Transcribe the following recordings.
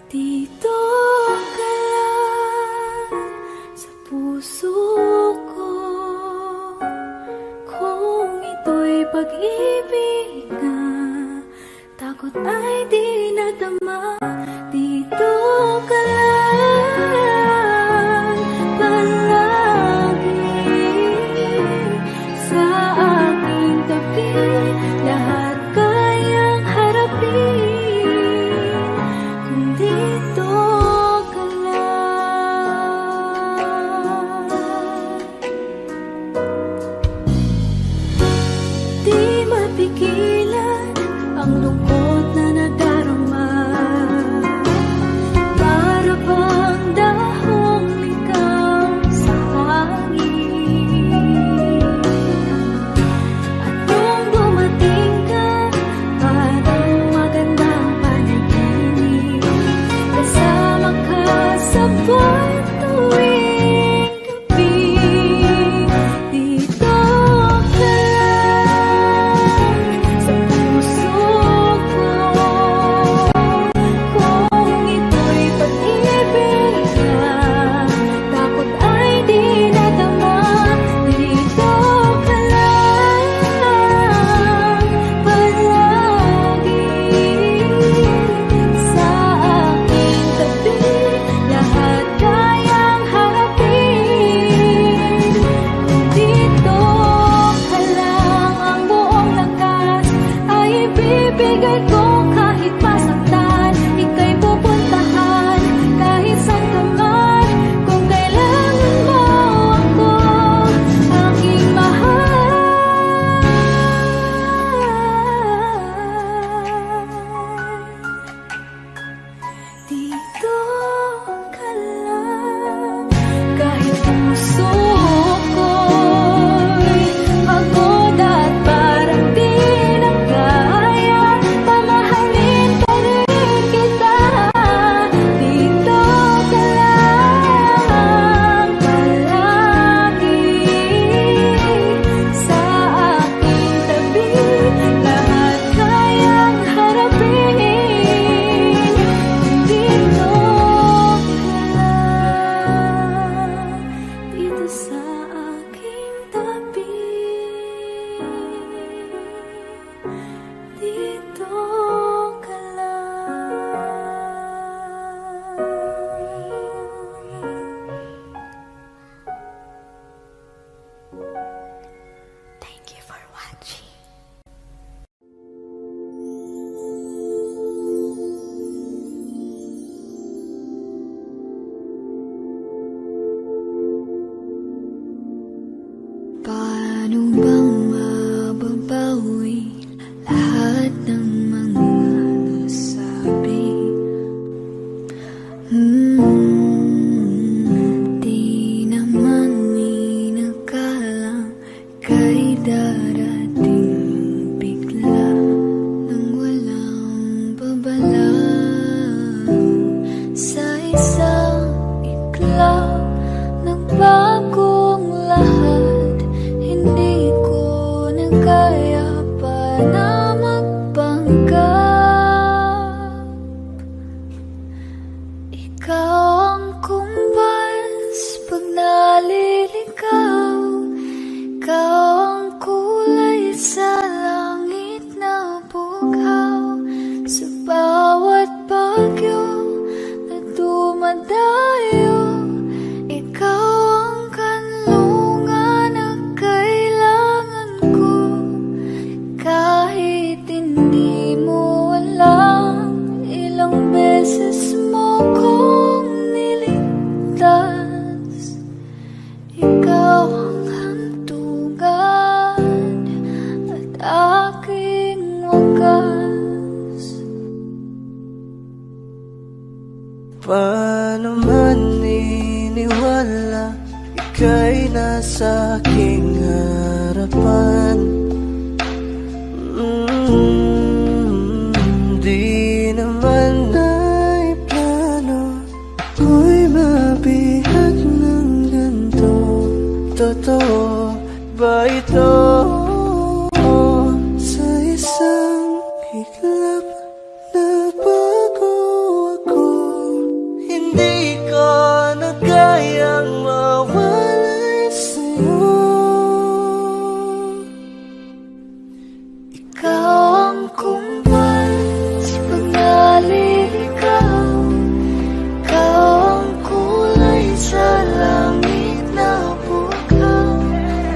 Dito ka lang sa puso ko, kung ito'y pag-ibig na takot ay di nadama. Dito ka lang palagi sa aking tabi, lahat kayang harapin kung dito ka lang. Di mapigilan ang lungkot na nadarama, para bang dahong likaw sa hangin. At nung dumating ka, parang magandang panaginip, kasama ka sa buwan tuwing gabi. Dito ka lang sa puso ko, kung ito'y pag-ibig na takot ay di nadama. Dito ka lang palagi sa aking tabi, lahat kayang harapin kung dito ka lang. Ang buong lakas ay ibibigay ko, kahit masaktan ika'y pupuntahan, kahit saan ka man, kung kailangan mo ako, aking mahal. Dito ka lang, kahit puso ko'y pagod at parang di na kaya, mamahalin pa rin kita. Dito ka lang palagi sa aking tabi, lahat kayang harapin kung dito ka lang. Dito sa aking tabi, dito ka lang. Thank you for watching. Paano bang mababawi lahat ng mga nasabi? Di naman inakalang kay darating bigla nang walang babala. Sa isang iglap nagbagong lahat, hindi ko na kaya pa na magpanggap. Ikaw ang kumpas pag naliligaw, ikaw ang kulay sa langit na bughaw, sa bawat bagyo na dumadayo. Ikaw ang kanlungan na kailangan ko, kahit hindi mo alam, ilang beses mo kong niligtas. Ikaw ang hantugan at aking wagas. Paano man iniwala, ika'y nasa aking harapan. Di naman ay plano ko'y mabihag ng ganito. Totoo ba ito? Sa isang iglap na bago ako Hindi ko na kayang mawalay sa'yo. Ikaw ang kumbal sa pag-aliligaw. Ikaw ang kulay sa langit na bughaw.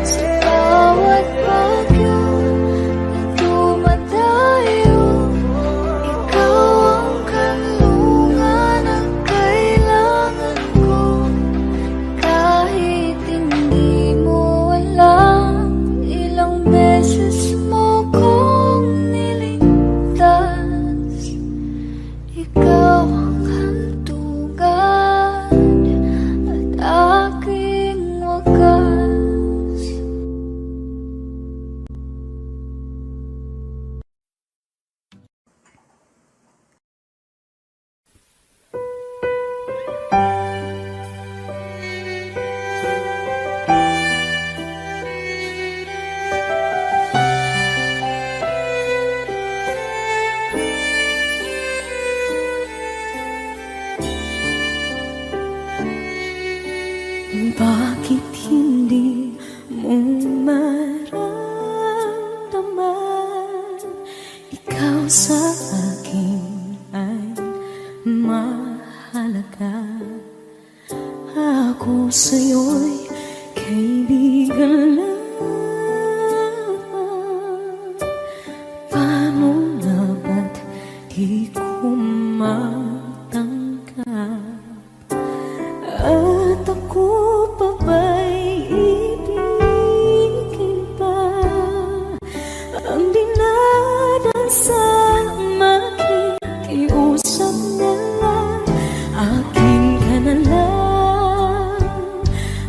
Sa bawat bagyo na dumadayo, ikaw ang kanlungan na kailangan ko. Kahit hindi mo alam, ilang beses mo kong niligtas. Ikaw ang hantungan at aking wagas. Bakit hindi mo maramdaman? Ikaw sa akin ay mahalaga. Ako sa'yo'y kaibigan lamang. Paano na ba't di ko matanggap? At ako pa ba'y ibigin pa? Ang dinadansang makikiusap na lang. Akin ka na lang,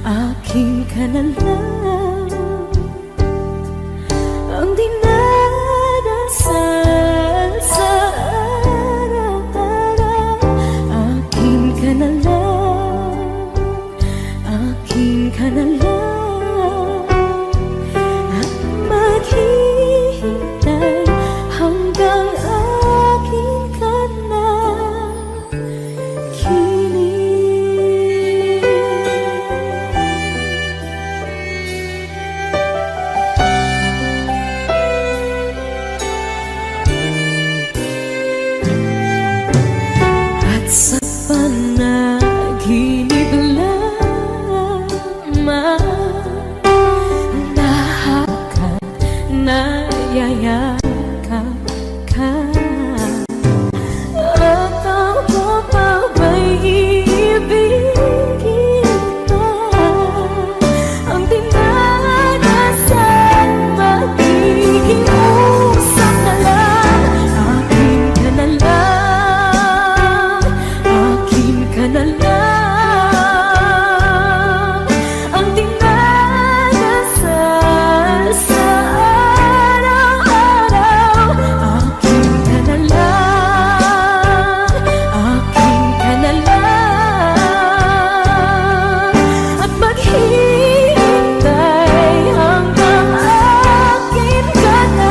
akin ka na lang. Ang dinadasal sa araw-araw. Akin ka na lang, akin ka na lang. At maghihintay hanggang akin ka na kilig. At sa panaginip lamang nayayakap ka. At ako pa ba'y iibigin pa? Ang dinadasal makikiusap na lang. Akin ka na lang, akin ka na lang. Ang dinadasal sa araw-araw. Akin ka na lang, akin ka na lang. At maghihintay hanggang akin ka na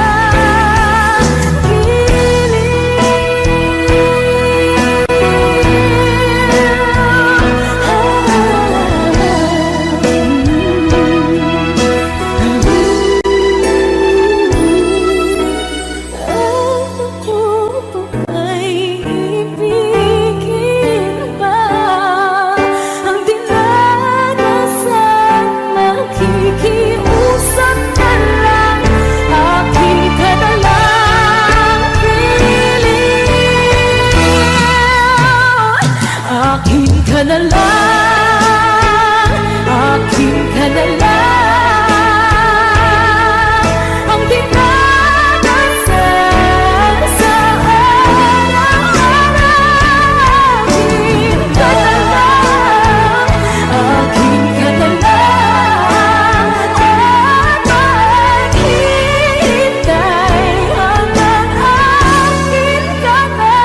akin ka na lang, akin ka na lang. Ang dinadasal sa araw-araw. Akin ka na lang, akin ka na lang. At maghihintay hanggang akin ka na.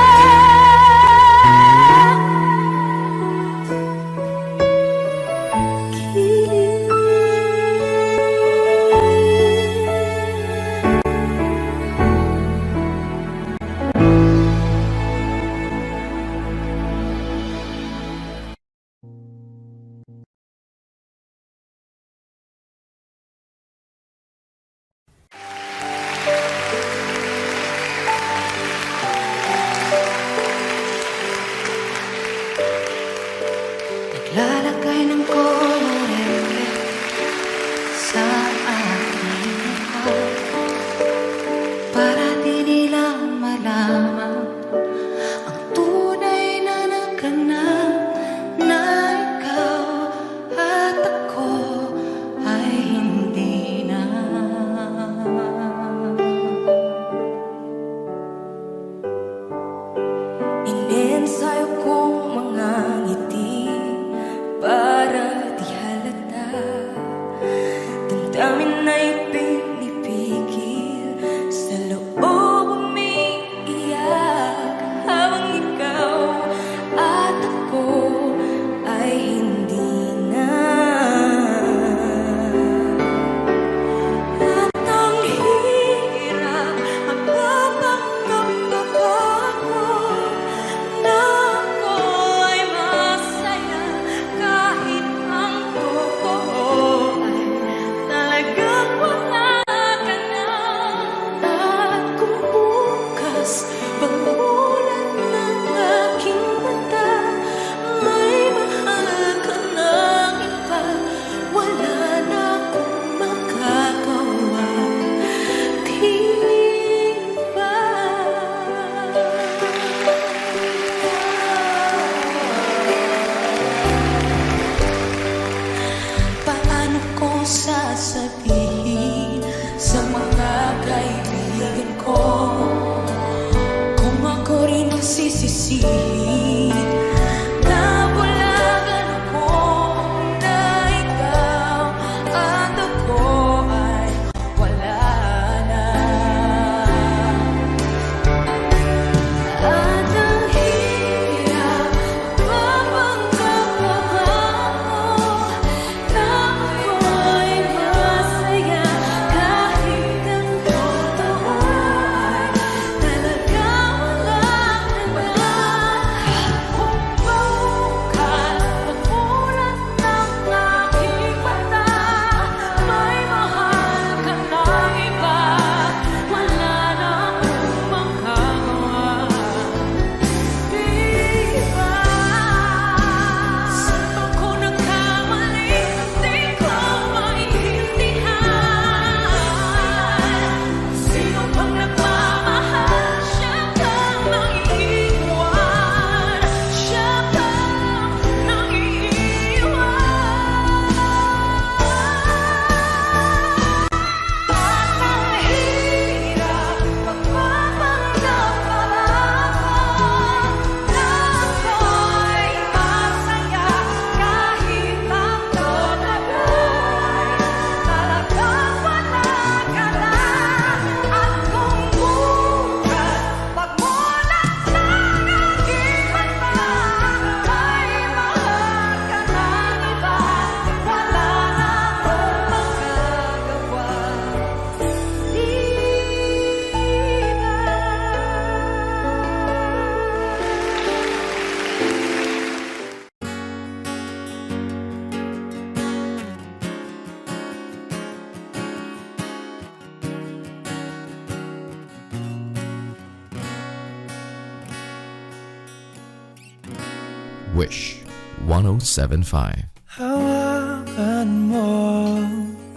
Wish 107.5. Hawakan mo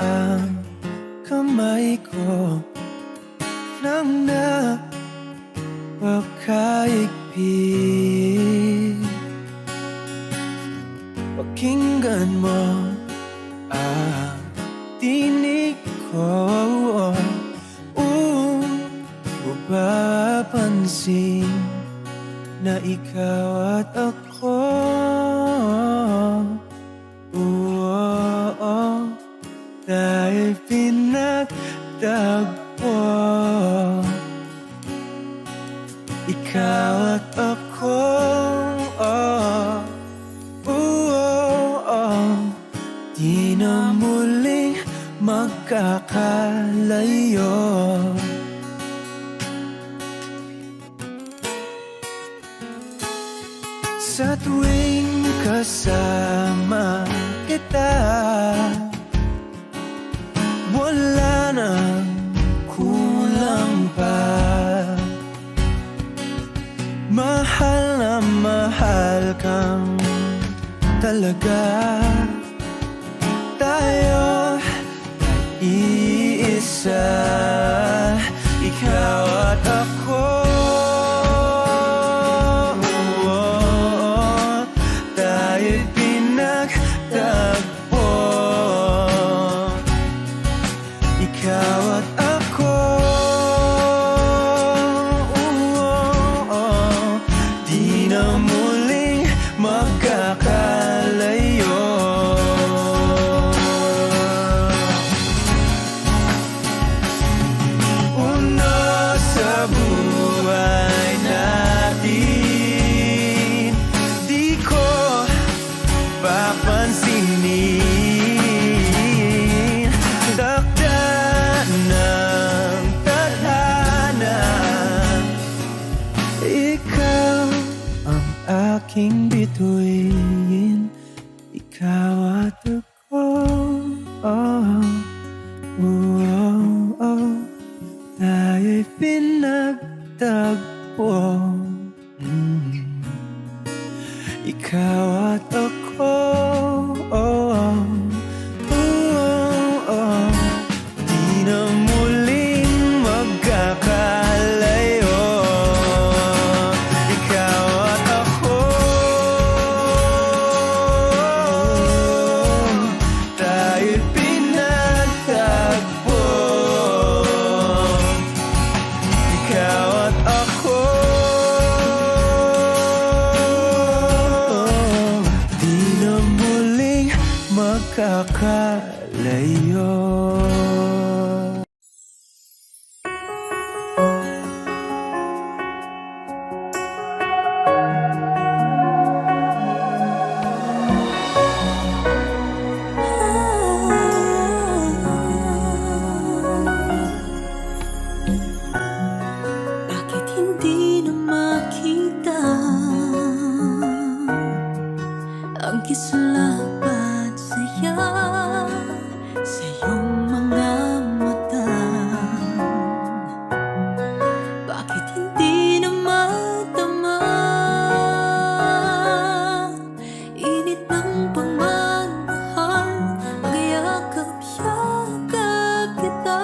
ang kamay ko nang napakaigpit. Pakinggan mo ang tinig ko, mapapansin na ikaw at ako, dahil pinagtagpo. Ikaw at ako, di na muling magkakalayo. Sa tuwing kasama kita, wala nang kulang pa. Mahal na mahal kang talaga. Tayo ay iisa, ikaw at ako. Tayo'y pinagtagpo, ikaw at ako. Di na muling magkakalayo. Una sa buhay natin, di ko papansinin. Takda ng tadhana, ikaw ang aking bituin, ikaw at ako. Tayo'y pinagtagpo, ikaw at ako. Di na muling magkakalayo. Ikaw at ako, tayo'y pinagtagpo, ikaw at ako. Di na muling magkakalayo. Bakit hindi na makita ang kisalapat saya sa iyong mga mata? Bakit hindi na matama init ng pagmamahal, magyakap-yakap kita?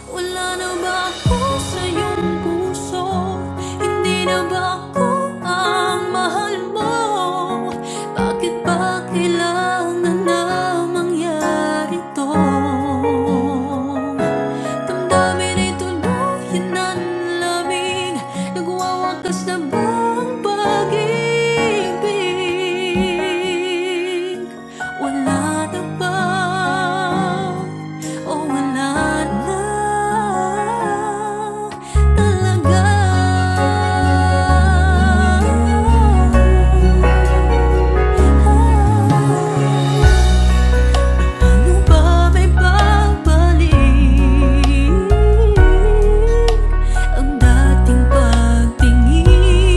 Wala na ba ako sa iyong puso? Hindi na ba ako ang mahal mo? Bakit ba kailangan na mangyari to? Damdamin ay tuluyan ng lamig, nagwawakas na ba ang pag-ibig? Wala na ba? O wala na talaga? Ano ba may babalik ang dating pagtingin?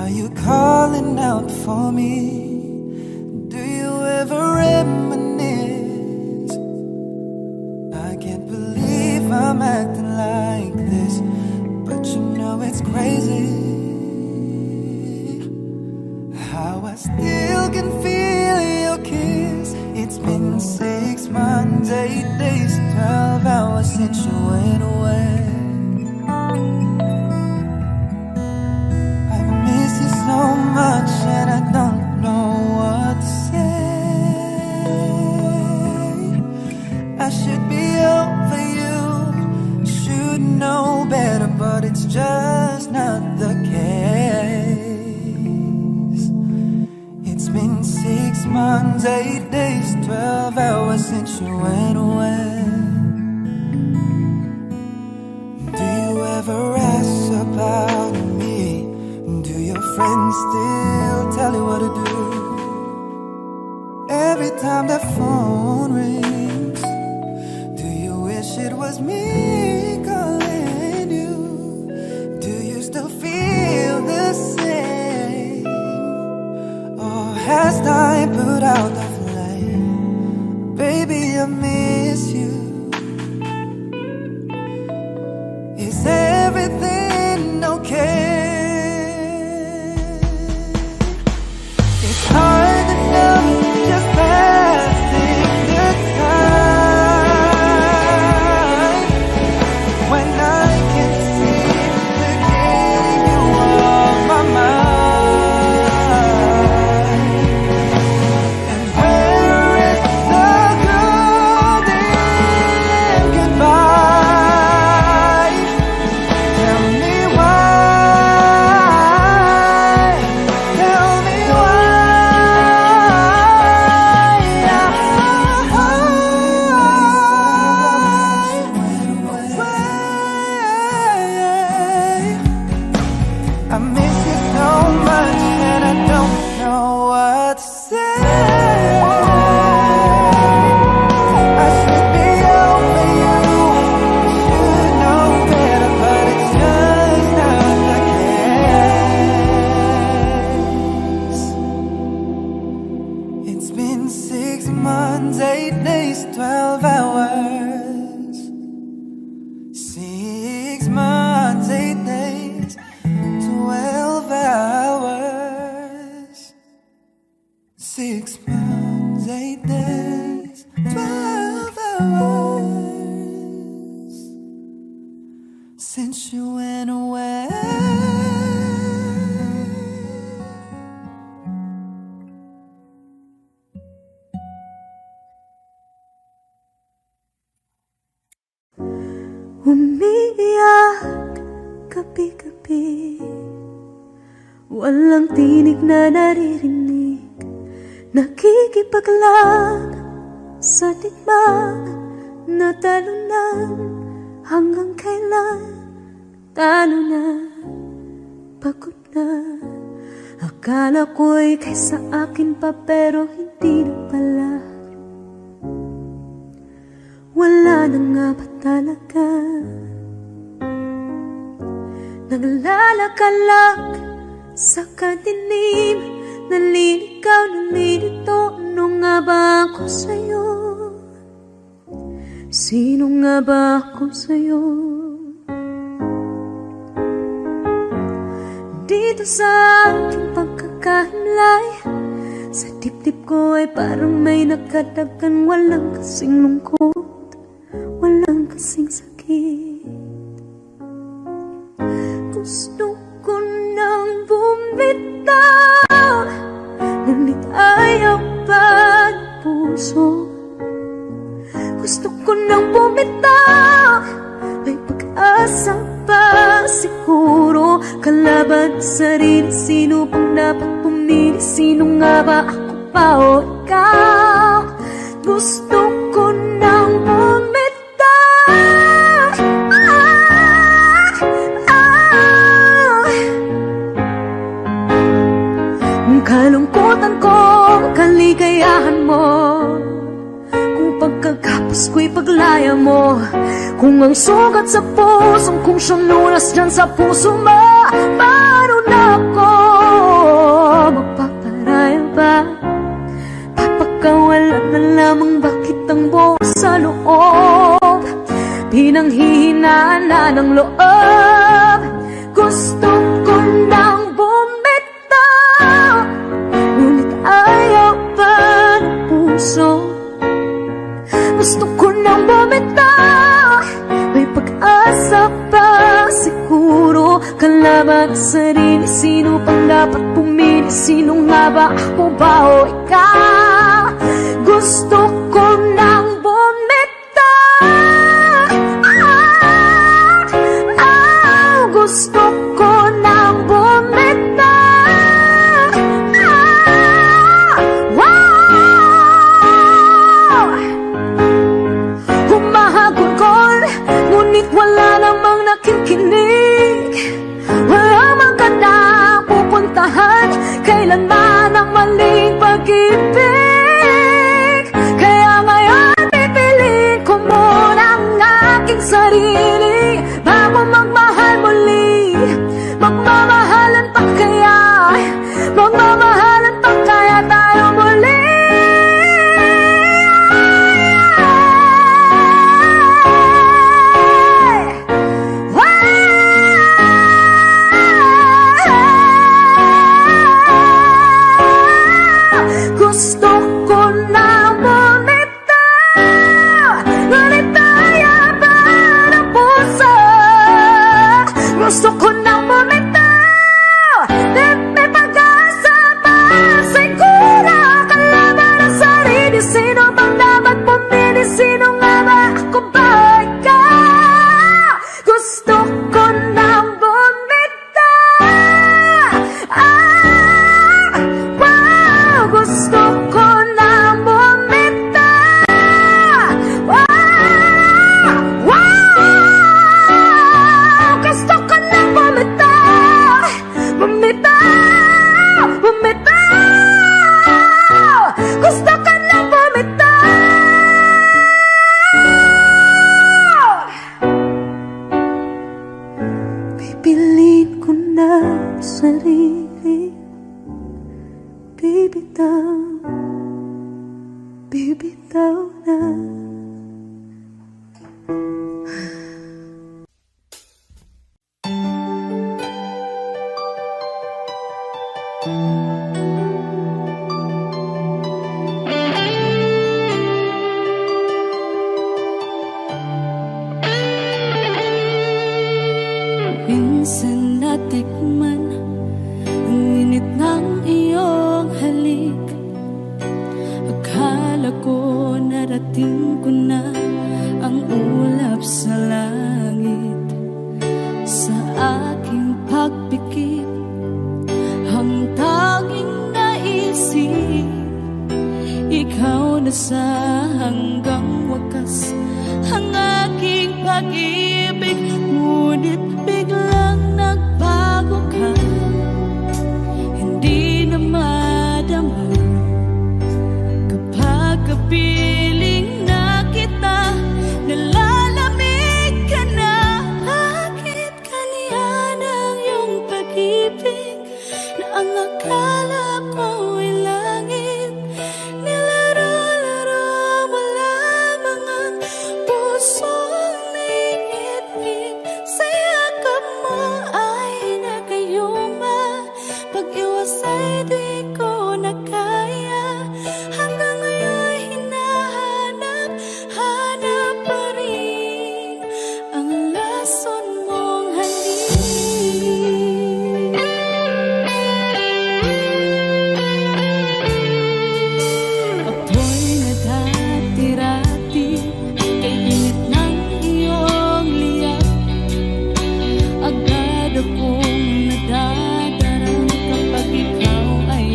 Are you calling out for me? Do you ever reminisce? I can't believe I'm acting like this, but you know it's crazy how I still can feel your kiss. It's been 6 months, 8 days, 12 hours since you went away. I miss you so much and I don't know what to say. I should be over you, should know better, but it's just not the case. It's been 6 months, 8 days, 12 hours since you went away. Do you ever ask about me? Do your friends still tell you what to do? Every time the phone rings, do you wish it was me calling you? Do you still feel the same? Or has time put out the flame? Baby, I miss you. Is everything okay? It's hard enough just passing the time when I can seem to get you off my mind. And where is the golden goodbye? Tell me why. Tell me why. I miss you so much and I don't know what to say. I should be over you, should know better, but it's just not the case. It's been 6 months, 8 days, 12 hours. 6 months, 8 days, 12 hours. 6 months, 8 days, 12 hours since you went away. Umiiyak gabi-gabi, walang tinig na naririnig, nakikipaglag sa digmaan na talunan. Hanggang kailan talo na, pagod na. Akala ko'y kaysa akin pa, pero hindi na pala. Wala na nga ba talaga? Naglalakalag sa kadilim, naliligaw, nalilito. Ano nga ba ako sa'yo? Sino nga ba ako sa'yo? Dito sa aking pagkakahimlay, sa dibdib ko ay parang may nakadagan. Walang kasing lungkot, walang kasing sakit. Gusto ko nang bumitaw, ngunit ayaw pa ng puso. Gusto ko nang bumitaw, may pag-asa pa siguro. Kalaban sa sarili, sino pang dapat pumili? Sino nga ba, ako pa o ikaw? Gusto ko nang bumitaw. Kalungkutan ko, kaligayahan mo, kung pagkagapos ko'y paglaya mo, kung ang sugat sa pusong kung siyang lunas dyan sa puso mo. Paano na ako ng loob. Gusto ko nang bumitaw, ngunit ayaw pa ng puso. Gusto ko nang bumitaw, may pag-asa pa siguro. Kalaban sa sarili, sino pang dapat pumili? Sino nga ba, ako ba o ikaw? Gusto ko nang bumitaw, gusto ko nang bumitaw. Wow! Humahagulgol, ngunit wala namang nakikinig. Walang magandang pupuntahan, kailanman ang maling pag-ibig. Kaya ngayon pipiliin ko muna ang aking sarili bago magmahal muli. Magmamahalan pa kaya, magmamahalan pa kaya tayo muli. Gusto ko na bumitaw, ngunit ayaw pa ng puso. Gusto ko na bumitaw, may pag-asa pa siguro. Kalaban ang sarili, sino bang dapat pumili? Sino nga ba, ako ba ikaw? Gusto ko na bumitaw, wow! Gusto ko na bumitaw, wow! Wow! Gusto ko na bumitaw, bumitaw, bumitaw. Gusto ko na bumitaw. Pipiliin ko na sarili, bibitaw, bibitaw na. Minsan natikman ang init ng iyong halik. Akala ko narating ko na ang ulap sa langit. Sa aking pagpikit, ang tanging naisip, ikaw na sa hanggang wakas ang aking pag-ibig. Ngunit biglang nagbago ka, hindi na madama kapag kapiling na kita. Nalalamig ka na, bakit kanya ng iyong pag-ibig na ang akala ko ay langit? Nilaro-laro mo lamang ang pusong naingit-ngit. Sa yakap mo ay nagayuma, pag-iwas ay di ko na kaya. Hanggang ngayon hinahanap-hanap pa rin ang lason mong halik. Apoy na dati-rati, kay init ng iyong liyak. Agad akong nadadarang kapag ikaw ay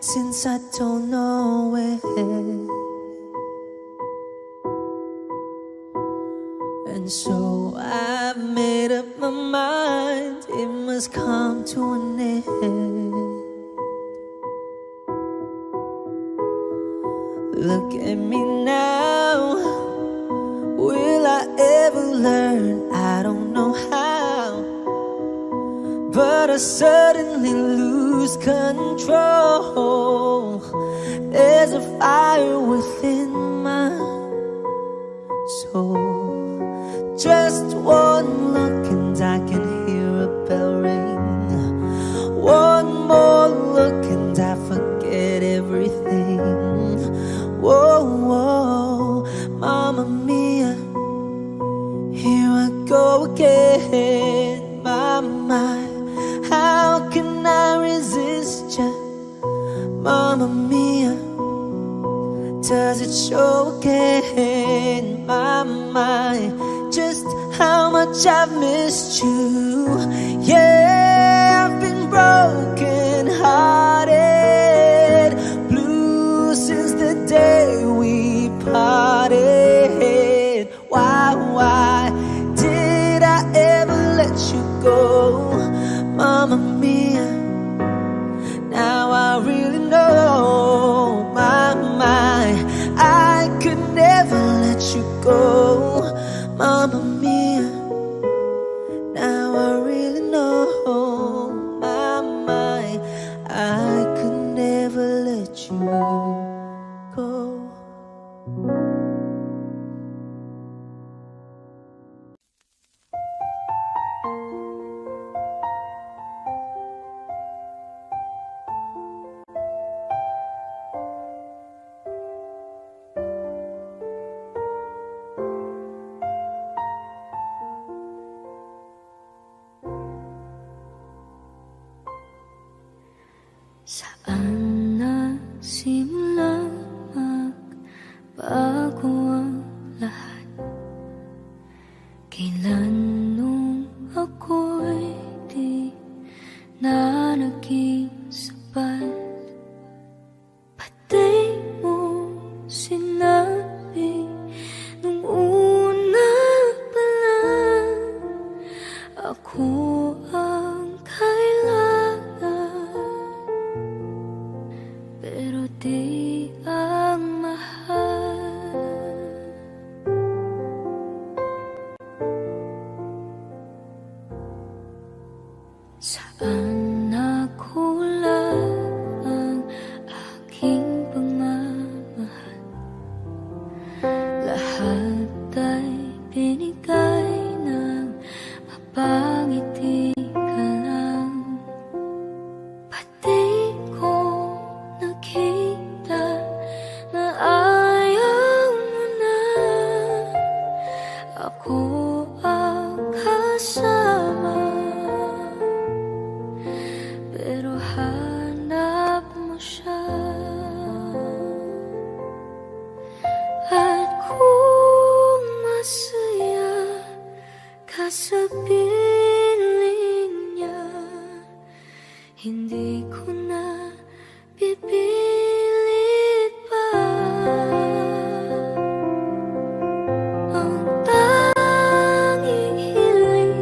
since I don't know it. And so I've made up my mind, it must come to an end. Look at me now, will I ever learn? I don't know how, but I suddenly lose control. There's a fire within my soul. Just one look and I can hear a bell ring. One more look and I forget everything. Whoa, whoa, Mamma Mia, here I go again. My, how can I resist ya? Mamma Mia, does it show again? My, just how much I've missed you. Yeah, I've been broken hearted, blue since the day we parted. Why did I ever let you go? Mamma Mia, now I really know. My, I could never let you go. Mamma Mia, now I really know. My, I could never let you go. Saan nagsimula magbago ang lahat? Kailan nung ako'y di na naging sapat? Pati mo sinabi nung una pa lang ako ang kailangan, pero di ang mahal. Saan nakulang ang aking pagmamahal? Lahat ay binigay ng mapangiti ka lang. Pati ko nakita na ayaw mo na ako ang kasama, pero hanap mo siya. At kung masaya ka sa piling niya, hindi ko na pipilit pa. Ang tanging hiling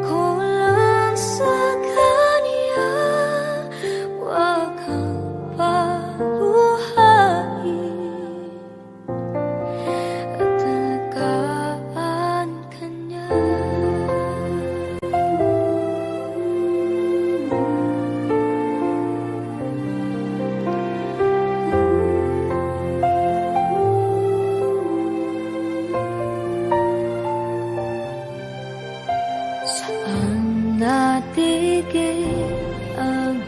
ko lang sa kanya, wag kang paluhain at alagaan ka niya. Saan natigil ang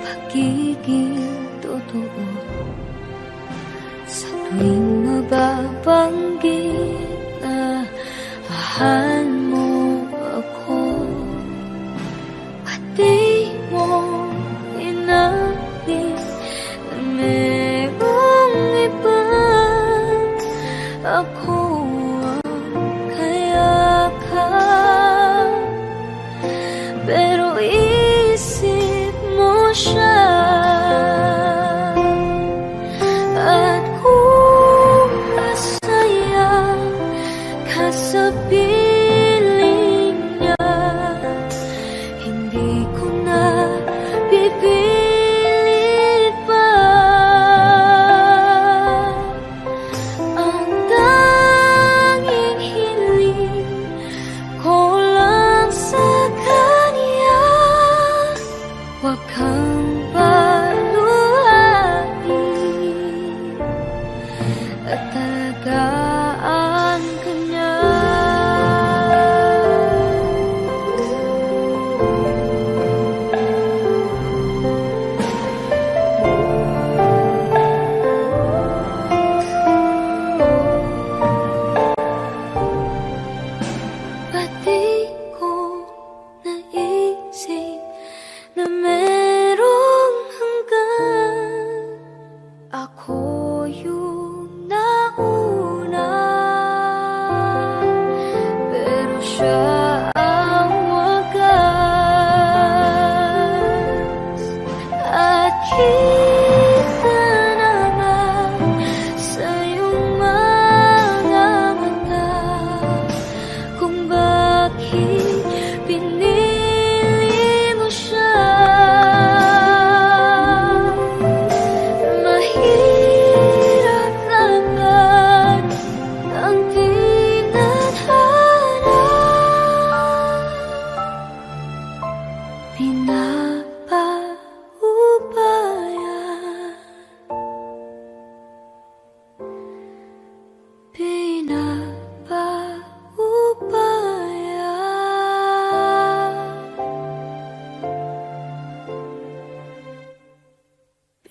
pagiging totoo? Sa tuwing mababanggit na mahal mo ako, pati mo inamin na merong iba. Ako ang kayakap, pero isip mo siya.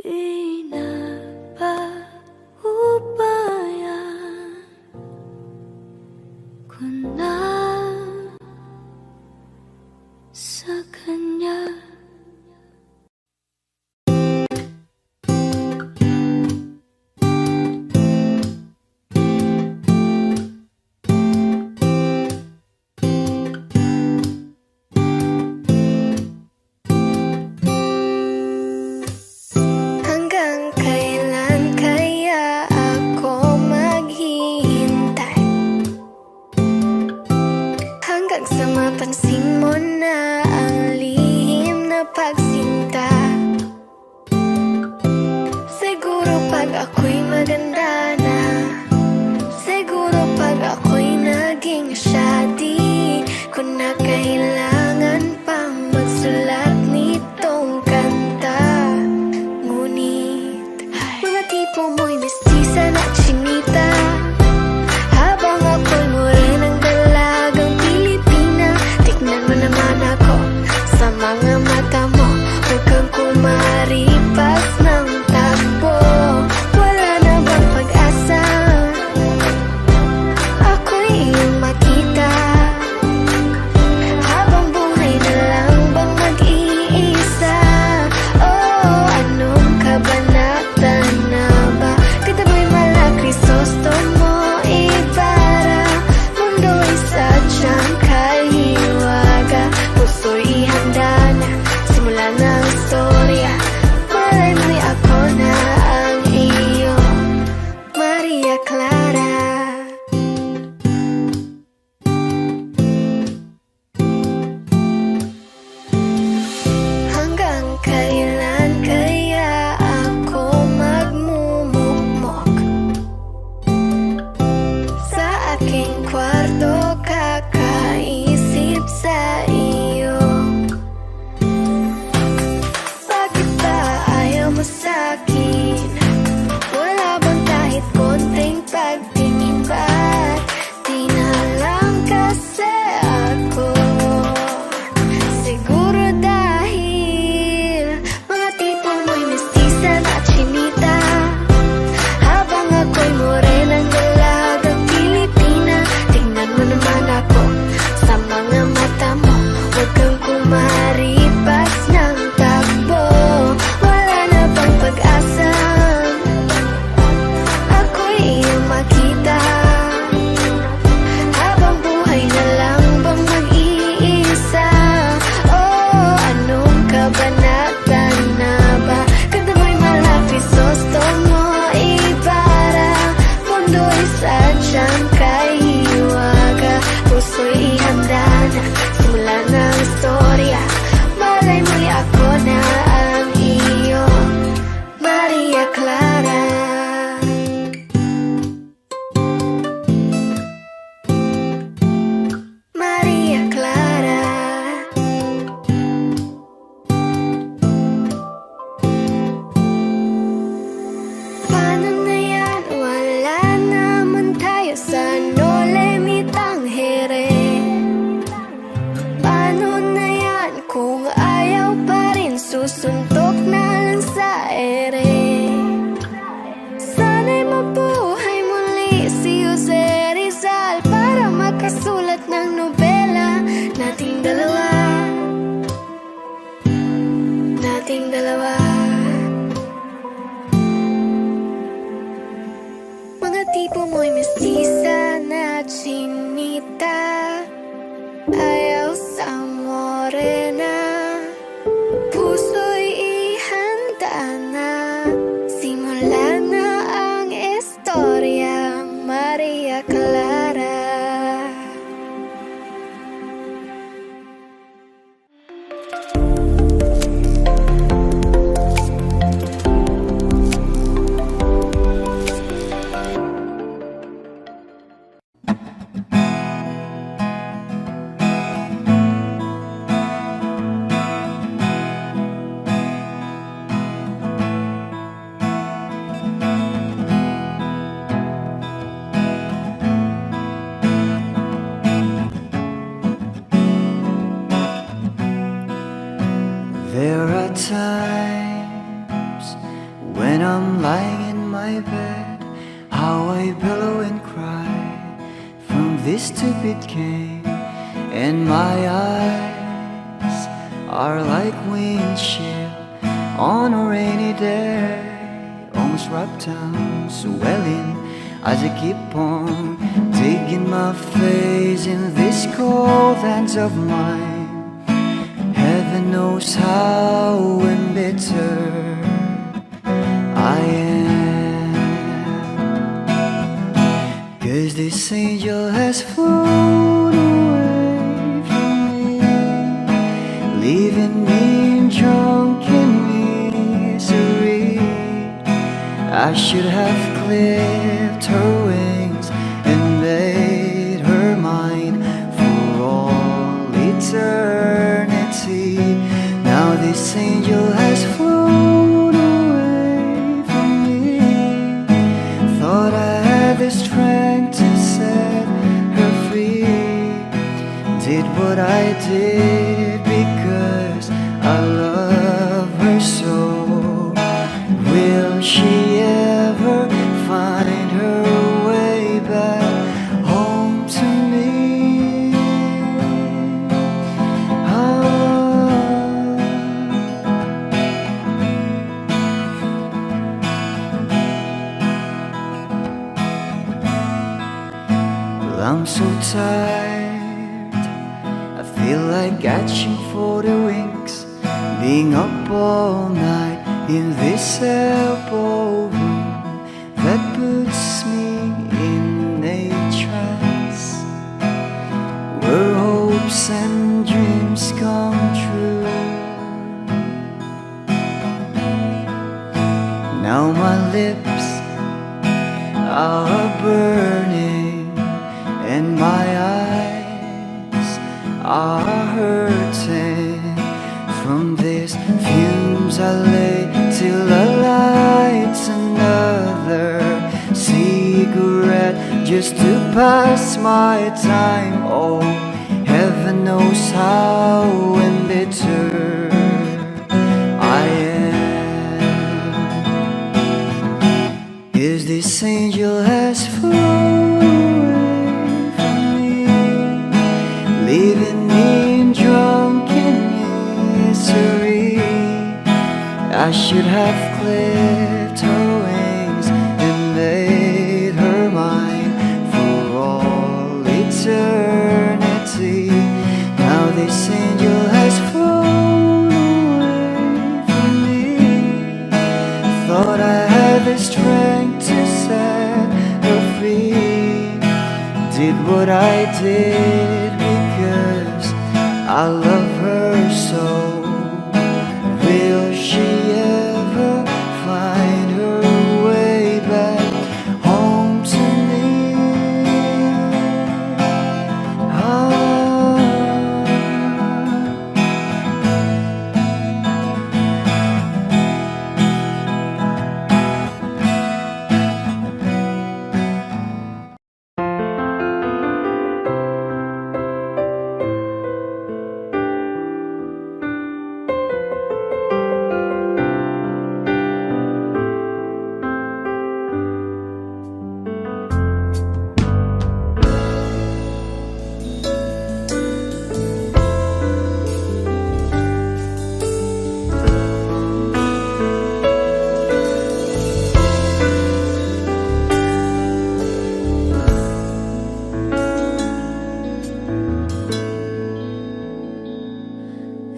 Di na ba upayan ko na sa kanya? Hanggang When I'm lying in my bed, how I billow and cry from this stupid game, and my eyes are like windshield on a rainy day, almost wrapped down, swelling as I keep on digging my face in these cold hands of mine. Heaven knows how embittered I am, 'cause this angel has flown away from me, leaving me in drunken misery. I should have clipped her wings and made her mine for all eternity. Now this angel has flown away from me. Thought I had the strength to set her free. Did what I did because I love her so. Will she ever find her way back home to me? Well, I'm so tired, I feel like catching for the wings, being up all night in this elbow room that puts me in a trance, where hopes and dreams come true. Now my lips are burning and my eyes are hurting from these fumes I lay till I light another cigarette just to pass my time. Oh, heaven knows how embittered I am, 'cause this angel has flown away from me, leaving me in drunken misery. I should have clipped her wings and made her mine for all eternity. Now this angel has flown away from me. Thought I had the strength to set her free. Did what I did because I love her so. Will she ever find her way back home to me?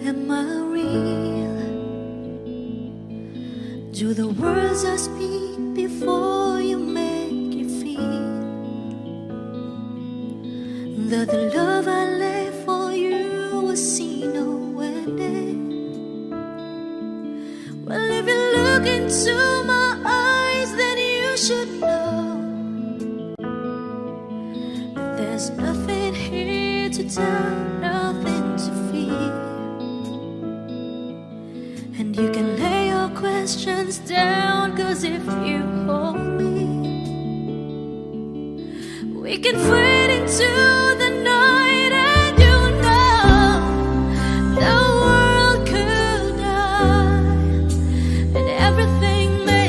Am I real? Do the words I speak before you make you feel that the love I lay for you will see no ending? Well, if you look into my eyes, then you should know that there's nothing here to tell, nothing to fear. And you can lay your questions down, 'cause if you hold me, we can fade into the night, and you know the world could die and everything may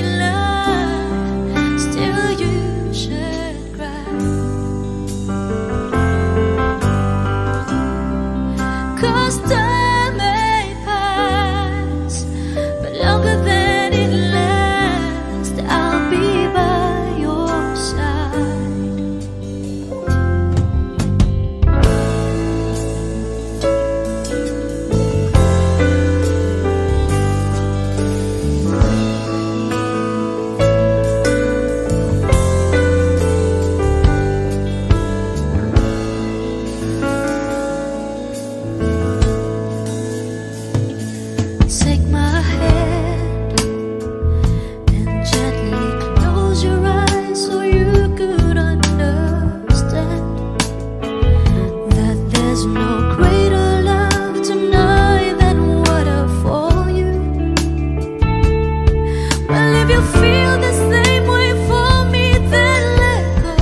Well, if you feel the same way for me, then let go.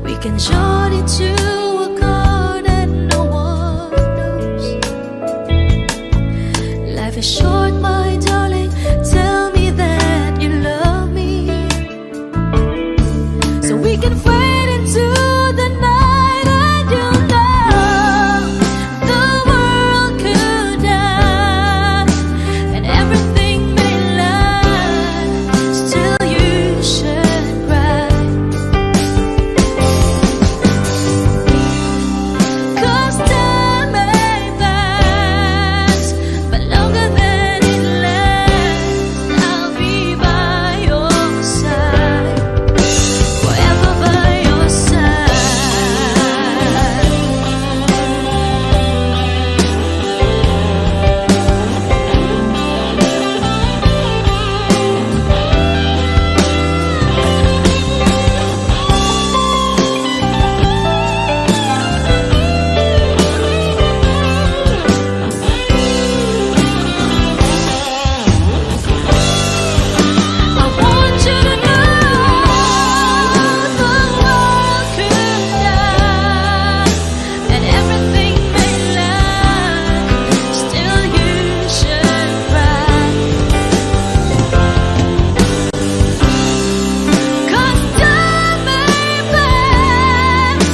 We can short it to a card that no one knows. Life is short, my darling. Tell me that you love me, so we can fade into the night, and you'll know the world could die and everything may lie, still you should cry. 'Cause time may pass, but longer than it lasts, I'll be by your side, forever by your side. I want you to know the world could die and everything may lie, still you should cry. 'Cause time may pass,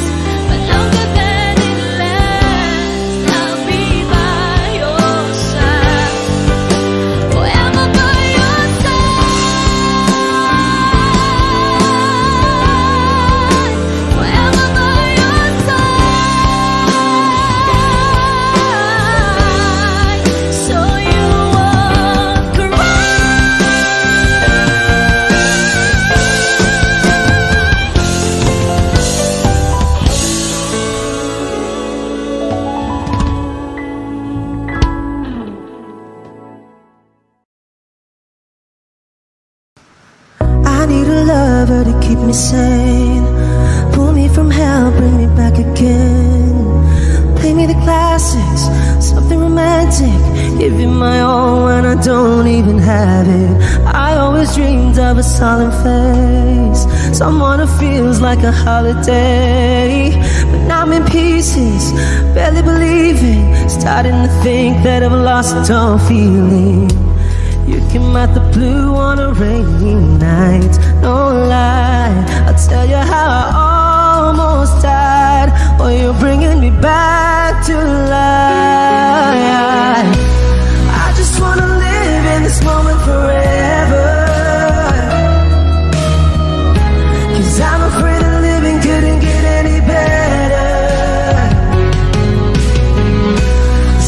but longer than it lasts, I'll be by your side, forever by your side, forever by your side, so you won't cry. I need a lover to keep me sane, pull me from hell, bring me back again. Play me the classics, something romantic, give you my all when I don't even have it. I always dreamed of a solemn face, someone who feels like a holiday. But now I'm in pieces, barely believing, starting to think that I've lost all feeling. You came out the blue on a rainy night, no lie, I'll tell you how I almost died. Oh, you're bringing me back to life. I just wanna live in this moment forever, 'cause I'm afraid that living couldn't get any better.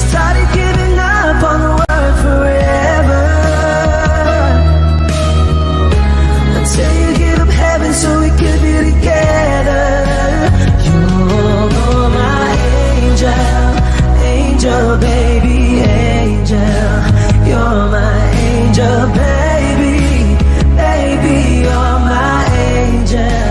Started giving up on the word forever, until you give up heaven so we could be together. You're my angel, angel baby, angel. You're my angel baby, baby. You're my angel,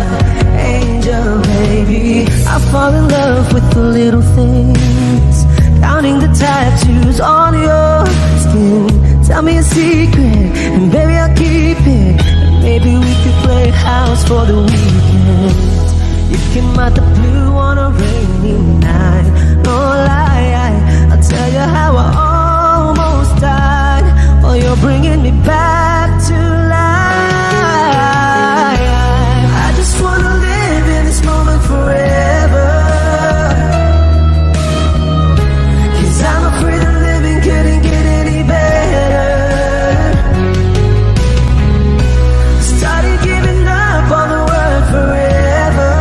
angel baby. I fall in love with the little things, counting the tattoos on your skin. Tell me a secret, and baby I'll keep it. And maybe we could play house for the weekend. You came out the blue on a rainy night, no lie, I'll tell you how I almost died. Oh, you're bringing me back to life. I just wanna live in this moment forever, 'cause I'm afraid that living couldn't get any better. Started giving up on the word forever,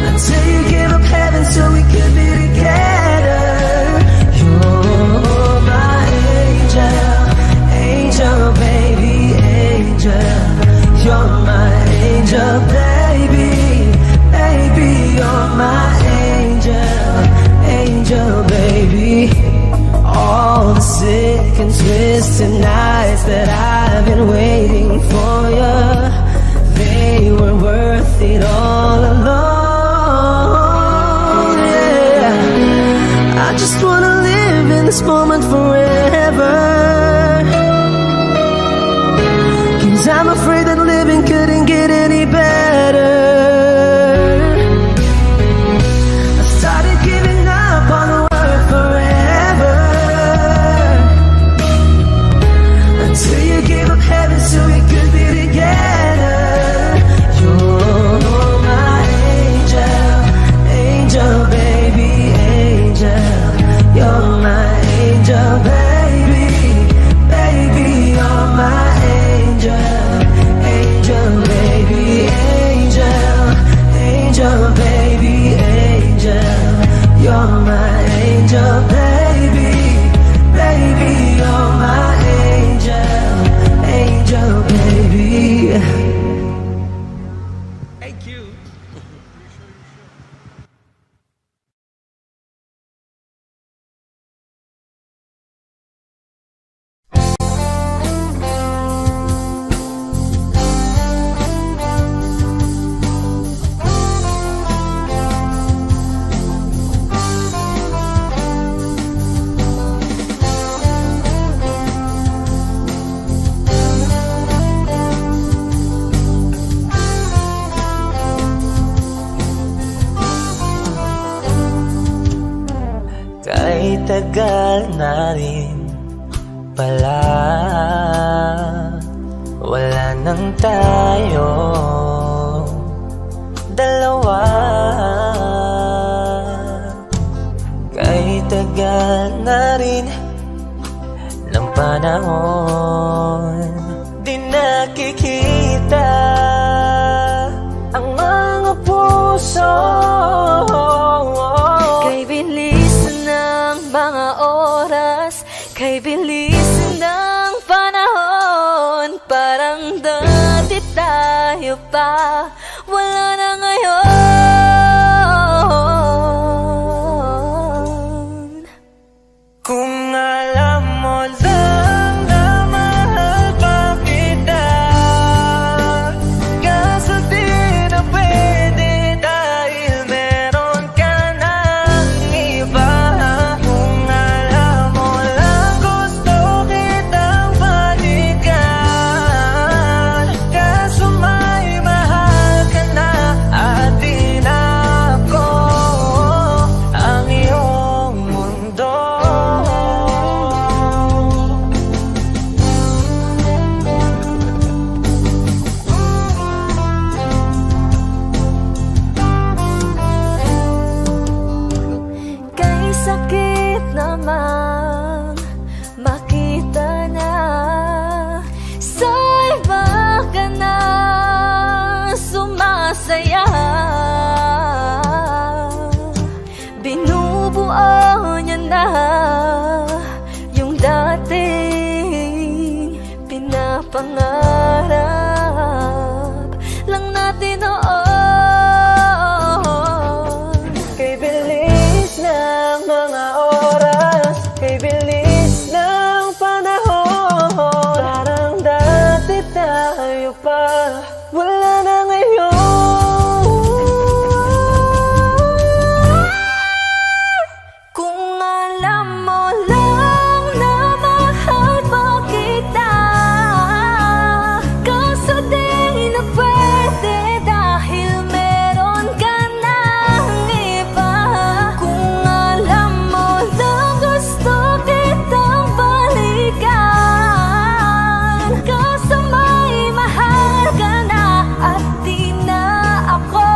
until you give up heaven so we could be together. You're my angel, angel baby, angel. You're my angel baby, baby. You're my angel, angel baby. All the sick and twisted nights that I've been waiting for you, they were worth it all alone. Yeah, I just wanna live in the this moment forever. 'Cause I'm afraid that living couldn't get any better. I started giving up on the word forever, until you gave up heaven so we could be together. You're my angel, angel baby, angel. You're my angel baby, baby, you're my angel, angel baby, angel, angel baby, angel. You're my angel baby, baby, you're my angel, angel baby. Thank you. Kahit tagal na rin pala, wala nang tayo dalawa. Kahit tagal na rin ng panahon, di nakikita ang mga puso. Kay bilis ng mga oras, kay bilis ng panahon, parang dati tayo pa, wala na ngayon. Kung alam mo lang na mahal pa kita, kaso di na pwede dahil meron ka ng iba. Kung alam mo lang gusto kitang balikan, kaso may mahal ka na at di na ako ang iyong mundo. Kay sakit namang makita na sa iba ka na sumasaya. Binubuo niya na yung dating pinapangarap lang natin noon. Kay bilis ng mga oras, kay bilis ng panahon, parang dati tayo pa, wala na ngayon. Kung alam mo lang na mahal pa kita, kaso di na pwede dahil meron ka ng iba. Kung alam mo lang gusto kitang balikan, kaso may mahal ka na at di na ako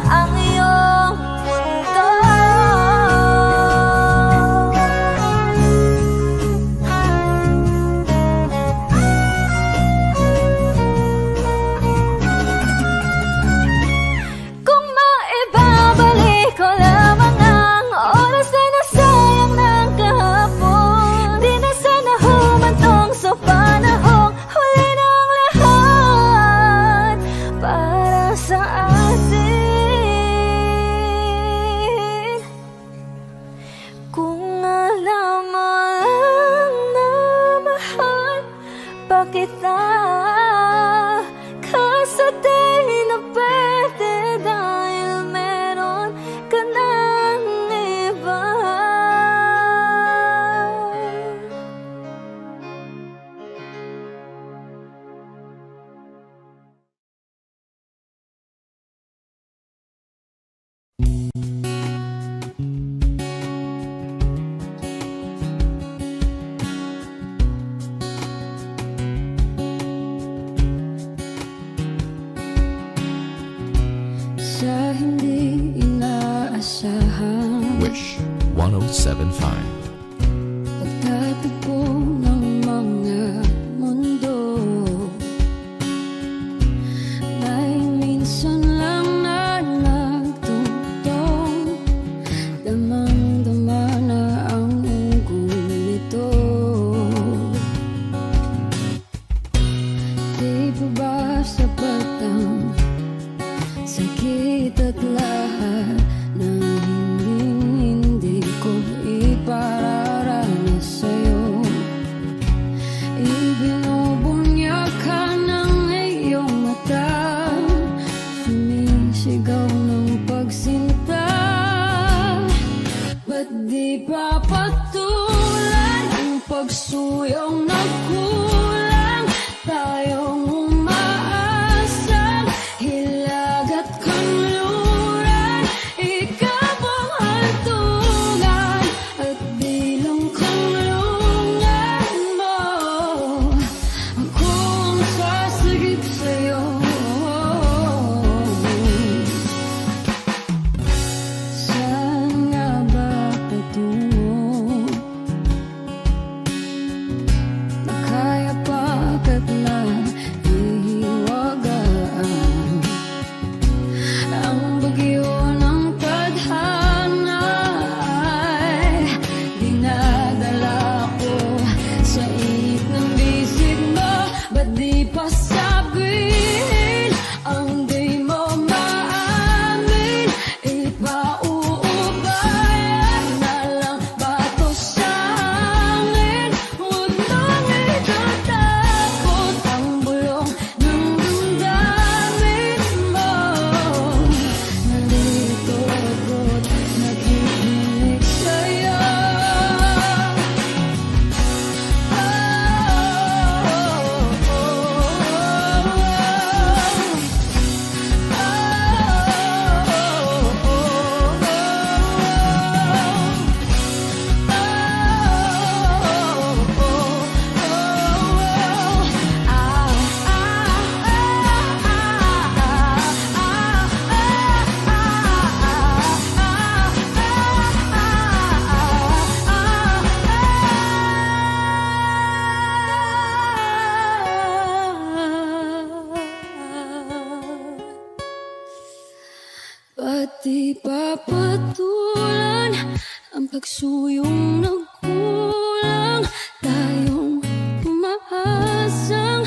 ang iyong mundo. Kung maibabalik ko lamang ang oras na nasayang ng kahapon, di na sana humantong sa panahong huli ng lahat para sa atin. Kung alam mo lang na mahal pa kita, kaso di na pwede dahil meron ka ng iba. 1075. Pagtatagpo ng mga mundo, may minsan lang na nagtutong, damang-dama na ang unggoy nito. Di pa ba sapat ang sakit at lahat na hindi ko ipararanas sa'yo? Ibinubunya ka ng iyong mata, sumisigaw ng pagsinta. Ba't di pa patulan ang pagsuyong nagkulang? Tayong umaasang hilag at kanluran, ikaw ang hantungan at bilang kanlungan mo. Ako ang sasagip sa'yo. Saan nga ba patungo? Na kaya pagkat na ihiwagaan ang bagyo ng tadhana ay dinadala ko sa init ng bisig mo. Ba't di pa sabihin ang di mo maamin? Ipauubayan na lang ba to sa amin? Huwag nang itatakot ang bulong ng damdamin mo. Nandito ako't nakikinig sa'yo. Ba't di pa patulan ang pagsuyong nagkulang? Tayong umaasang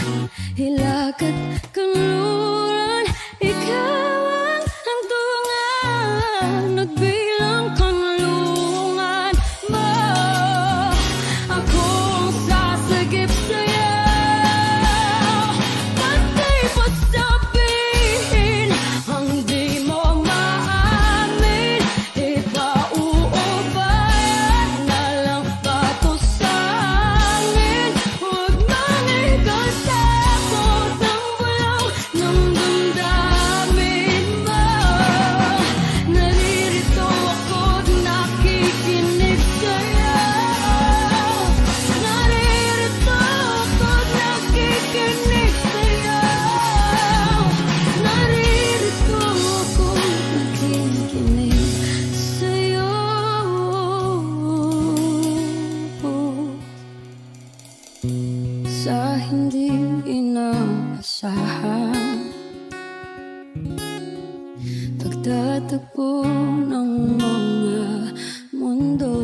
hilag at kanluran, ikaw ang hantungan at bilang kanlungan mo. Ako ang sasagip sa'yo. Ba't di pa sabihin ang di mo maamin? Ipauubayan na lang ba to sa amin? Huwag nang ikatakot ang bulong ng damdamin mo. Naririto ako't nakikinig sa'yo. Naririto ako't nakikinig sa'yo. Naririto ako't nakikinig sa'yo. Sa hindi inaasahan, pagtatagpo ng mga mundo.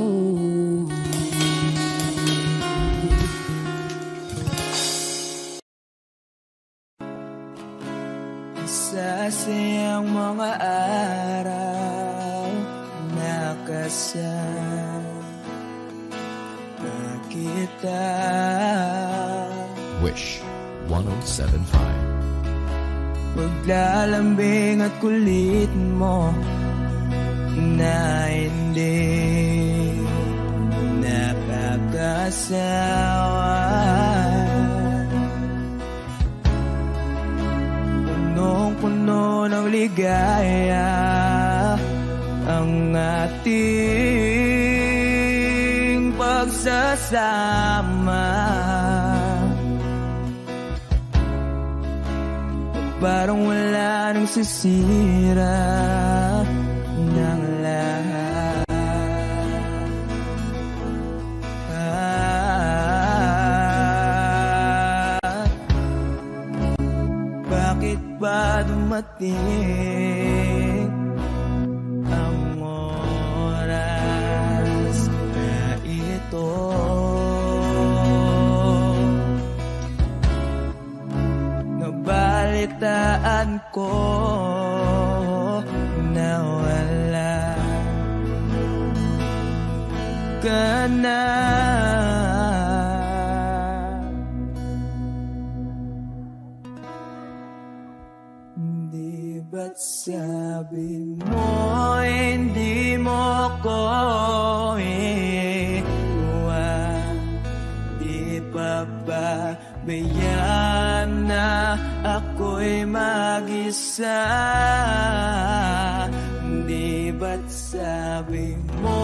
Sasayang mga araw na kasama kita. Wish 1075. Paglalambing at kulit mo na hindi nakakasawa. Punong-puno ng ligaya ang ating pagsasama. Parang wala nang sisira ng lahat. ba dumating ang oras na ito? Nabalitaan ko na wala ka na. Di ba't sabi mo hindi mo ko iwan? Di pa ba bayaan na ako'y mag-isa? Di ba't sabi mo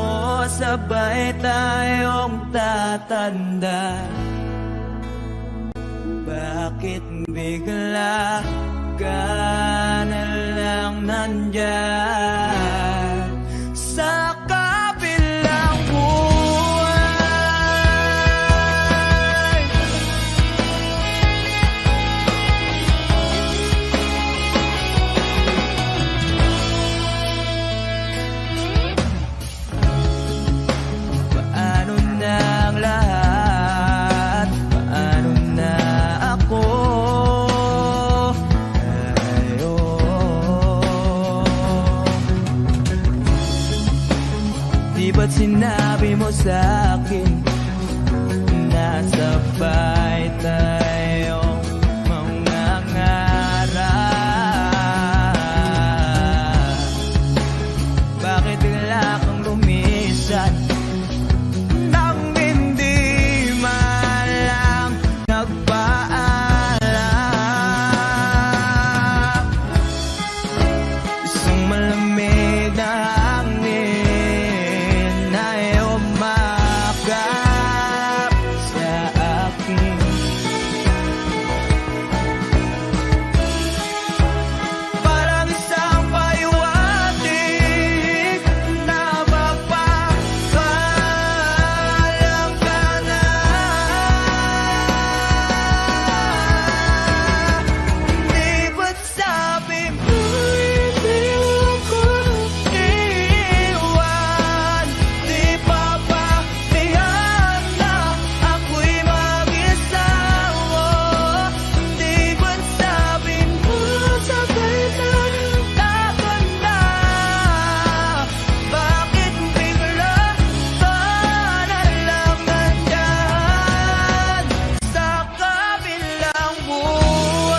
sabay tayong tatanda? Bakit bigla ka na lang nandyan sa kabilang buhay? Paano na ang lahat? Paano na ako? Di ba't sinabi mo sa'kin na sabay tayong mangangarap? Bakit bigla kang lumisan nang hindi man lang nagpaalam? Isang malamig na hangin ay umakap sa akin. Parang isang pahiwatig na mapapaalam ka na. Di ba't sabi mo hindi ako iwan? Di pa ba tiyan na ako'y mag-isa? Di ba't sabi mo sabay tayong tatanda? Bakit bigla ka na lang nandyan sa kabilang buhay?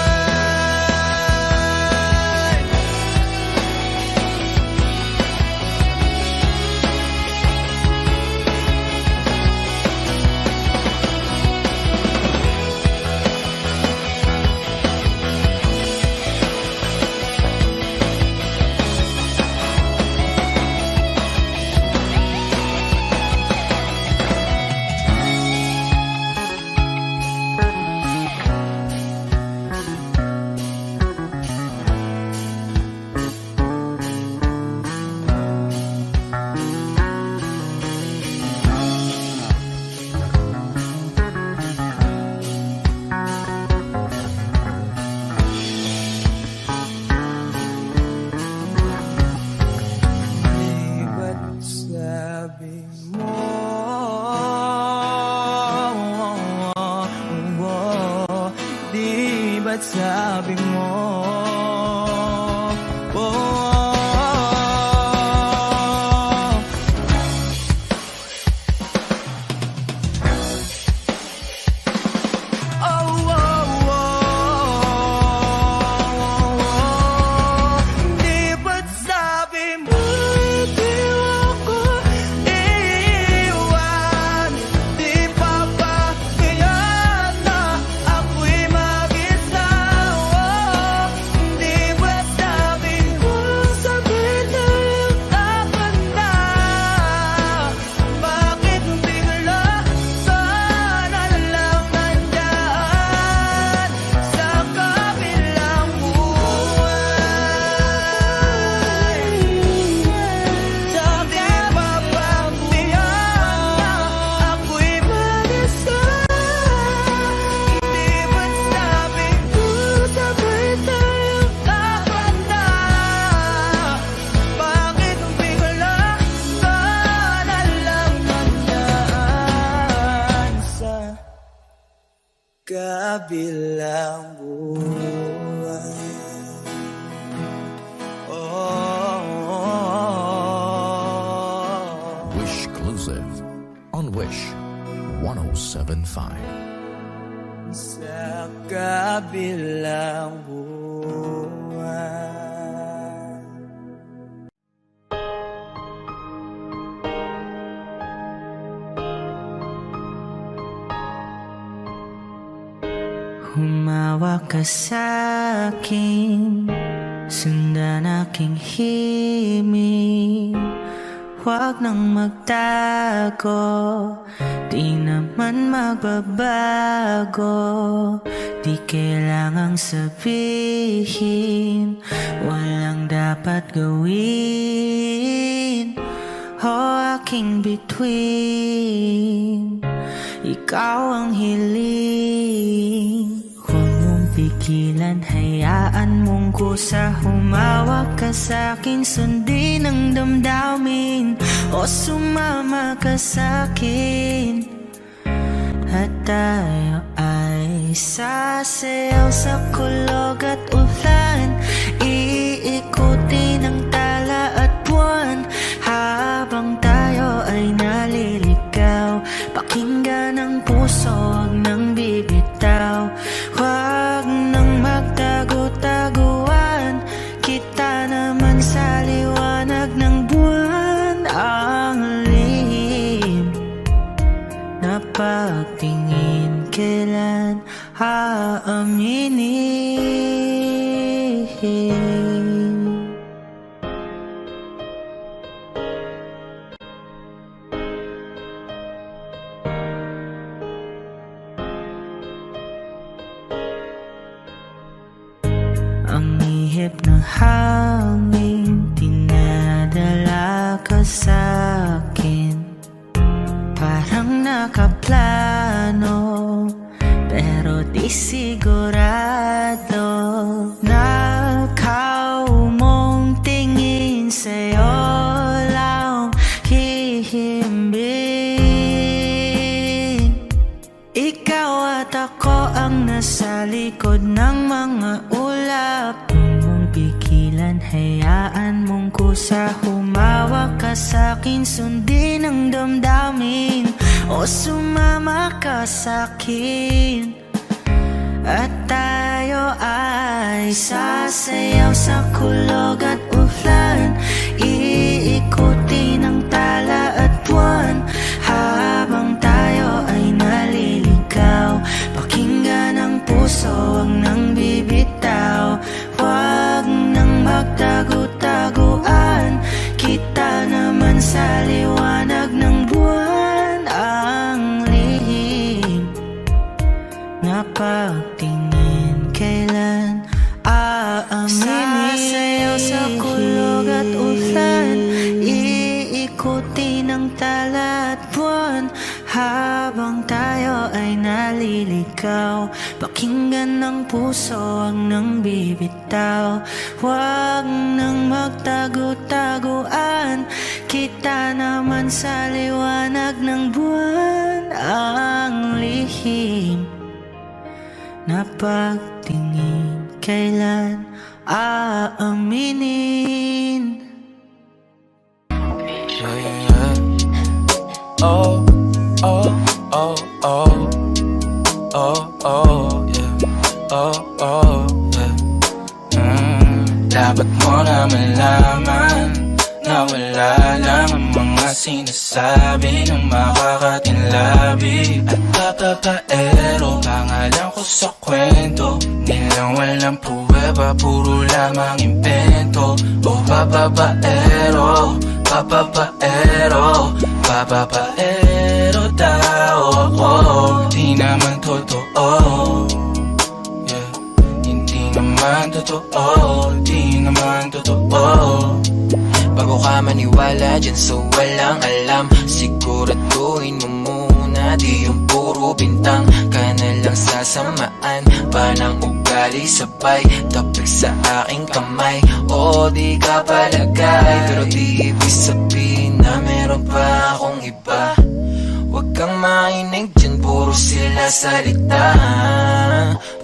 Di ba't sabi mo di ba't sabi mo di ba't sabi mo di ako iwan? Di pa ba kaya na ako'y mag-isa? kabilang buwan. Wish Exclusive on Wish 107.5. Sa kabilang buwan. Humawak ka sa'kin, sundan aking himig. Huwag nang magtago, di naman magbabago. Di kailangang sabihin, walang dapat gawin. O aking bituin, ikaw ang hiling. Huwag mong pigilan, hayaan mong kusa. Humawak ka sa'kin, sundin ang damdamin. O sumama ka sa'kin, at tayo ay sasayaw sa kulog at ulan. Iikutin ang tala at buwan, habang tayo ay naliligaw. Pakinggan ang puso, huwag nang bibitaw. Huwag nang magtago-taguan, kita naman sa liwanag ng buwan. Ang lihim na pagtingin, kailan aaminin? Ang ihip ng hangin, dinadala ka sa'kin. Parang nakaplano, pero di sigurado. Nakaw mong tingin, sa'yo lang hihimbing. Ikaw at ako ang nasa likod ng mga ulap. Huwag mong pigilan, hayaan mong kusa. Humawak ka sa'kin, sundin ang damdamin. O sumama ka sa'kin, at tayo ay sasayaw sa kulog at ulan. Iikutin ang tala at buwan, habang tayo ay naliligaw. Pakinggan ang puso, huwag nang bibitaw. Huwag nang magtago-taguan, kita naman sa liwanag ng buwan. Ang lihim na pagtingin, kailan aaminin? Sasayaw sa kulog at ulan, iikutin ang tala at buwan, habang tayo ay naliligaw. Pakinggan ng puso, huwag nang bibitaw. Huwag nang magtago-taguan, kita naman sa liwanag ng buwan. Ang lihim na pagtingin, kailan aaminin? Oh, oh, oh, oh, oh, oh, yeah. Oh, oh, yeah. Dapat mo na malaman na wala lang ang mga sinasabi ng makakatinlabi at papapaero. Pangalan ko sa kwento, nilang walang pruweba, puro lamang invento. Oh, papapaero, papapaero, papapaero daw. Oh, di naman totoo, yeah. Hindi naman totoo, di naman totoo. Bago ka maniwala dyan so walang alam, siguraduhin mo muna di yung puro bintang ka na lang sasamaan. Panang ugali sabay, tapik sa aking kamay. O di ka palagay, pero di ibig sabihin na meron pa akong iba. Huwag kang makinig dyan, puro sila salita,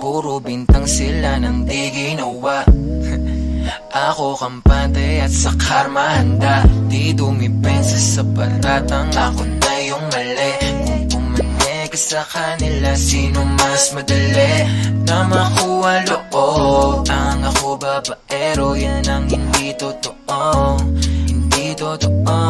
puro bintang sila nang di ginawa. Ako kampante at sa karma handa, di dumipensa sa paratang ako na yung mali. Kung pumanig ka sa kanila, sino mas madali na makuha loob? Ang ako babaero, yan ang hindi totoo, hindi totoo.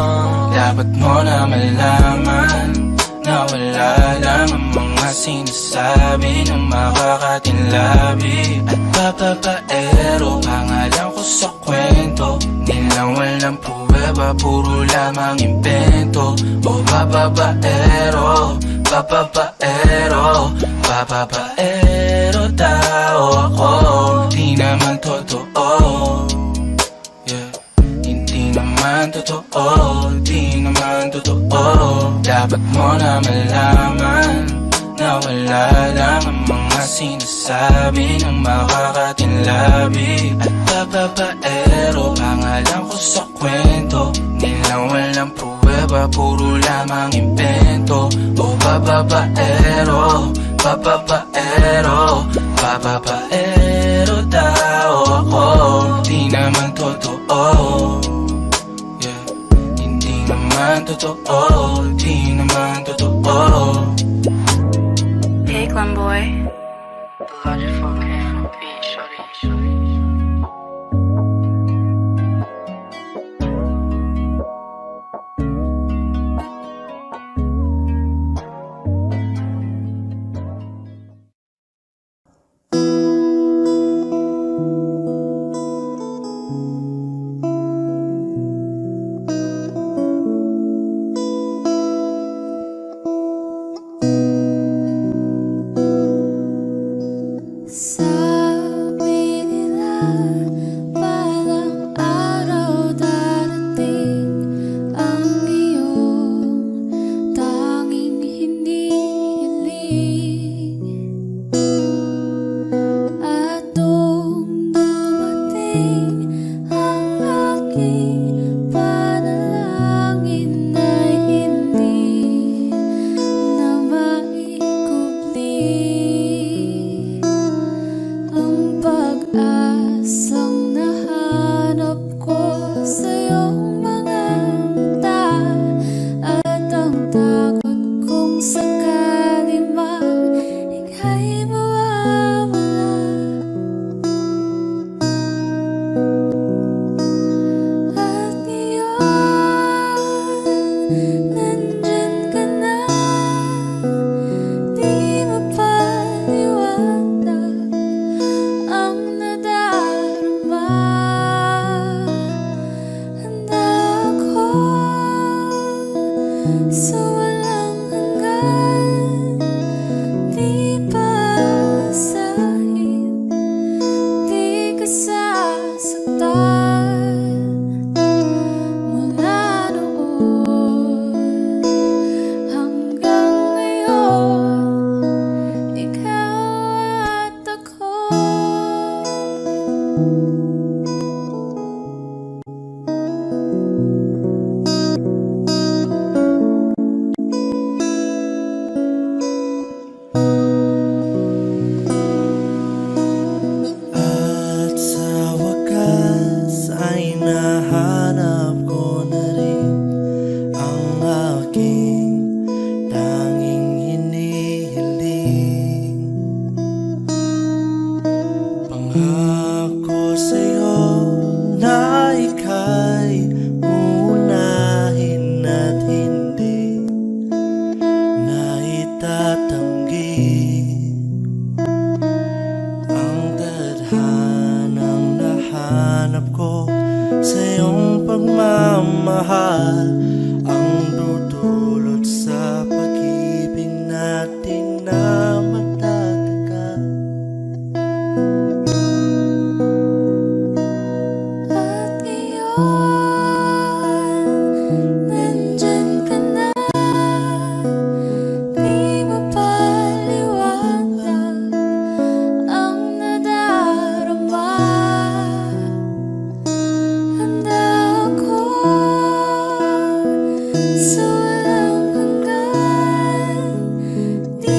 Dapat mo na malaman na wala lang ang mga sinasabi ng makakatinlabi at papapaero. Pangalan ko sa kwento, nilang walang pruweba, puro lamang invento. O papapaero, papapaero, papapaero tao ako, di naman totoo. Yeah. Hindi naman totoo, di naman totoo. Dapat mo na malaman na wala lang ang mga sinasabi ng makakatinlabi at papapaero. Pangalan ko sa kwento, nilang walang pruweba, puro lamang invento. O papapaero, papapaero, papapaero tao ako, di naman totoo. Yeah. Hindi naman totoo, di naman totoo. Hey, Glenboy. Sabi nila parang araw darating ang iyong tanging hinihiling. At nung dumating ang aking panalangin ay hindi na maikubli. Ang pag-asang nahanap ko sa iyong mga mata at ang takot kong sakali mang ika'y mawawala. At ngayon, nandyan ka na, di mapaliwanag ang nadarama. Handa ako sa walang hanggan, di pasahin, di ka sasaktan. Mula noon hanggang ngayon, ikaw at ako. At sa wakas ay nahanap ko na rin ang aking tanging hinihiling. Pangako sa'yo na ika'y uunahin at hindi na itatanggi ang tadhanang nahanap ko sa iyong pagmamahal, ang dudulot sa pag-ibig natin na matatagal. At ngayon, nandyan ka na, di mapaliwanag ang nadarama. Handa ako sa walang hanggan, di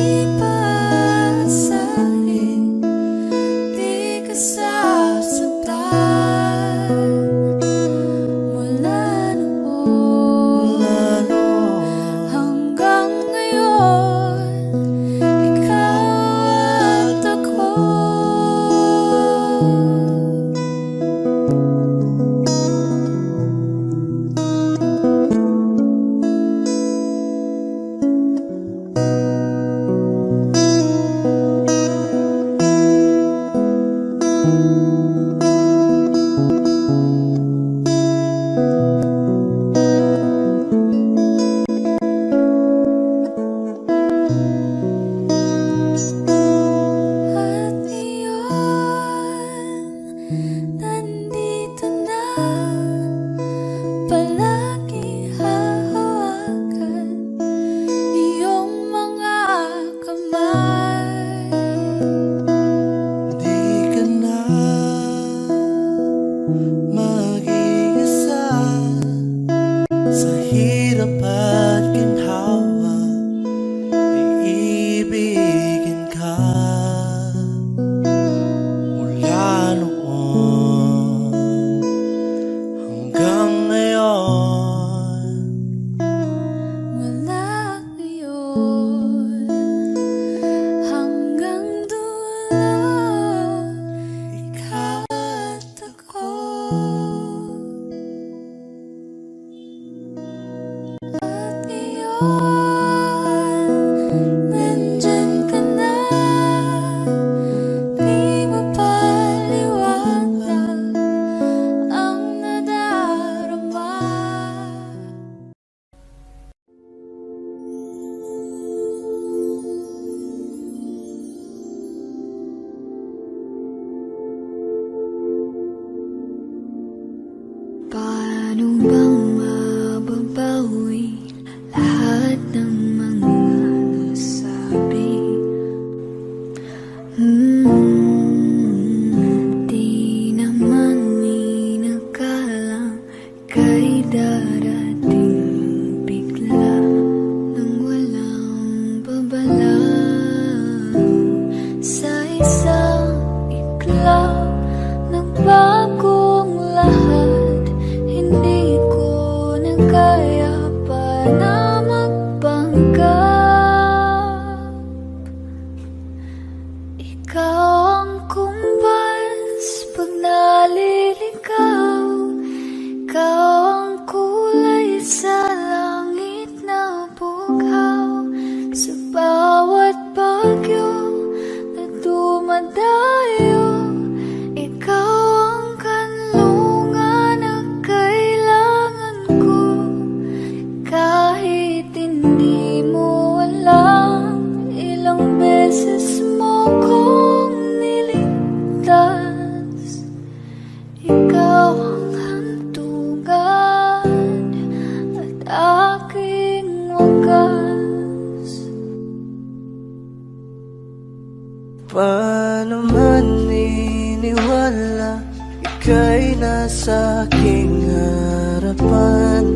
pa naman iniwala ika'y nasa aking harapan.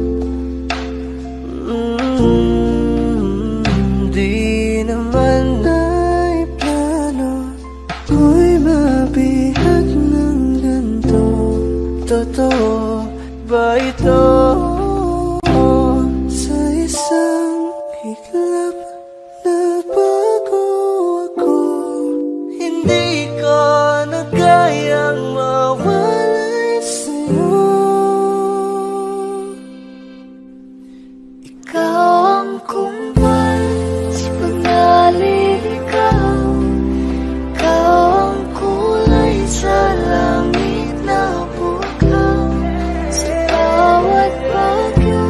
Di naman ay plano ko'y mabihag ng ganito. Totoo ba ito? Sa isang iglap na bago ako, hindi ko na kayang mawalay sa'yo. Ikaw ang kumpal sa pag-aliligaw. Ikaw ang kulay sa langit na bughaw. Sa bawat bagyo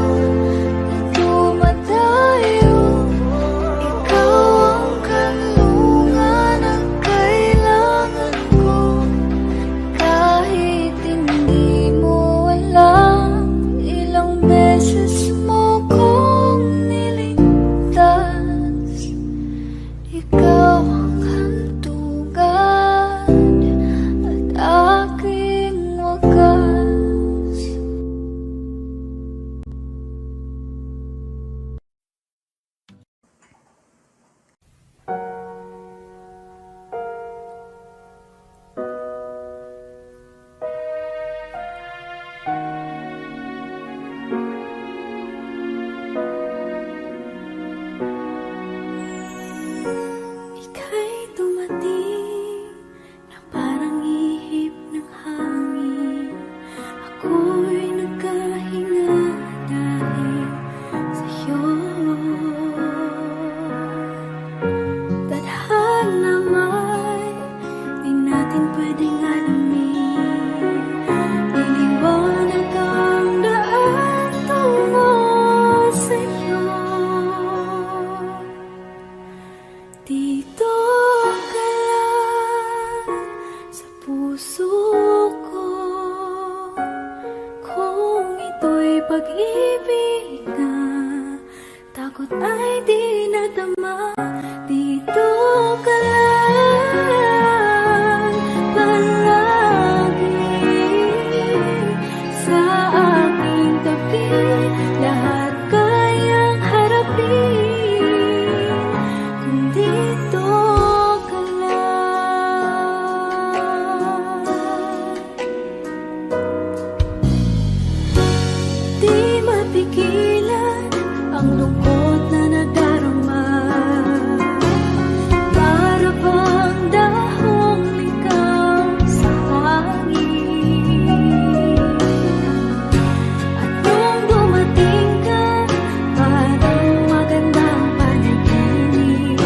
na dumadayo, ikaw ang kanlungan ang kailangan ko. Kahit hindi mo alam, ilang beses mo kong niligtas. Ikaw ang hantugan at aking wagas. Ika'y dumating na parang ihip ng hangin. Ako'y nagkahinga dahil sa'yo. Tadhana may di natin pwedeng alamin. Liliwanag ang daan tungo sa'yo. Dito ka lang sa puso ko. Kung ito'y pag-ibig na takot ay di nadama. Dito ka lang palagi sa aking tabi. Lahat kayang harapin kung dito ka lang. Di mapigilan ang lungkot na nadarama. Para bang dahong likaw sa hangin. At nung dumating ka, parang magandang panaginip.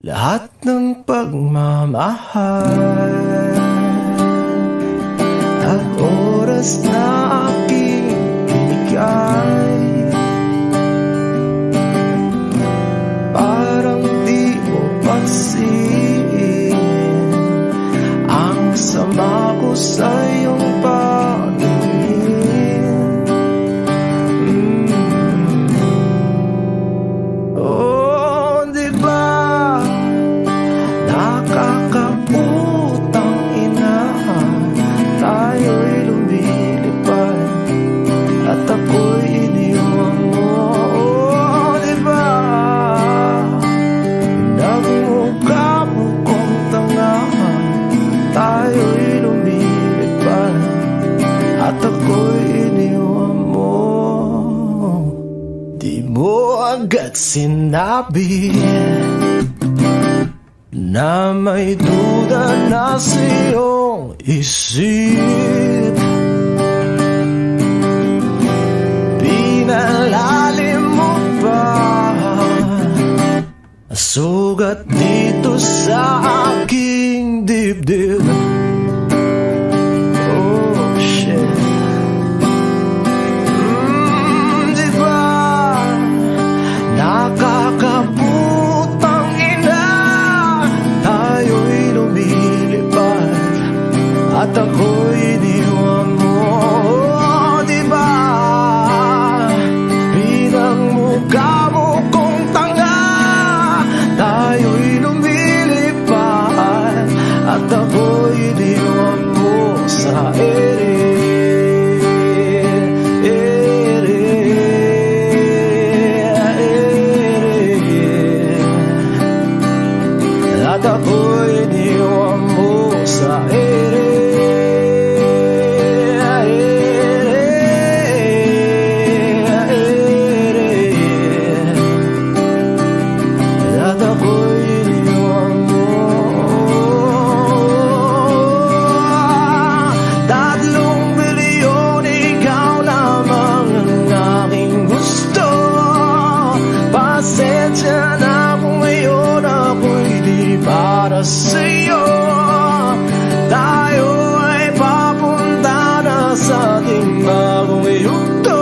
lahat ng pagmamahal at oras na aking binigay. Parang di mo pansin ang sama ko sa iyong paningin. Oh, di ba nakakaputang ina, tayo'y lumilipad at ako'y iniwan mo. Oh, di ba nagmukha mo kong tanga, tayo'y lumilipad at ako'y iniwan mo. Di mo agad sinabi na may duda na sa iyong isip. Pinalalim mo pa sugat dito sa aking dibdib. Oh shit. Di ba nakakaputang ina, tayo'y lumilipad at ako'y iniwan mo. Oh, di ba pinagmukha mo kong tanga, tayo'y lumilipad at ako'y iniwan mo sa ere. At ako'y iniwan mo sa ere. At ako'y iniwan mo. 3 bilyon, ikaw lamang ang aking gusto. Pasensya na kung ngayon ako'y di para sa'yo. Tayo ay papunta na sa ating bagong yugto.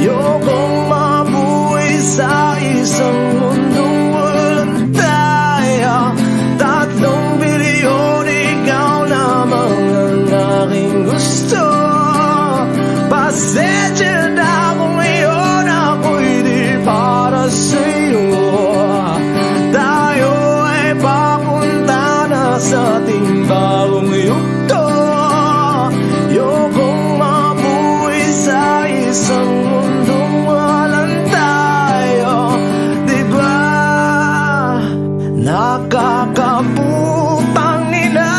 Ayokong mabuhay sa isang mundong walang tayo. 3 bilyon, ikaw lamang ang aking gusto. Pasensya na kung ngayon ako'y di para sa'yo. Tayo ay papunta na sa ating bagong yugto. Ayokong mabuhay sa isang mundong walang tayo. Diba nakakaputang ina,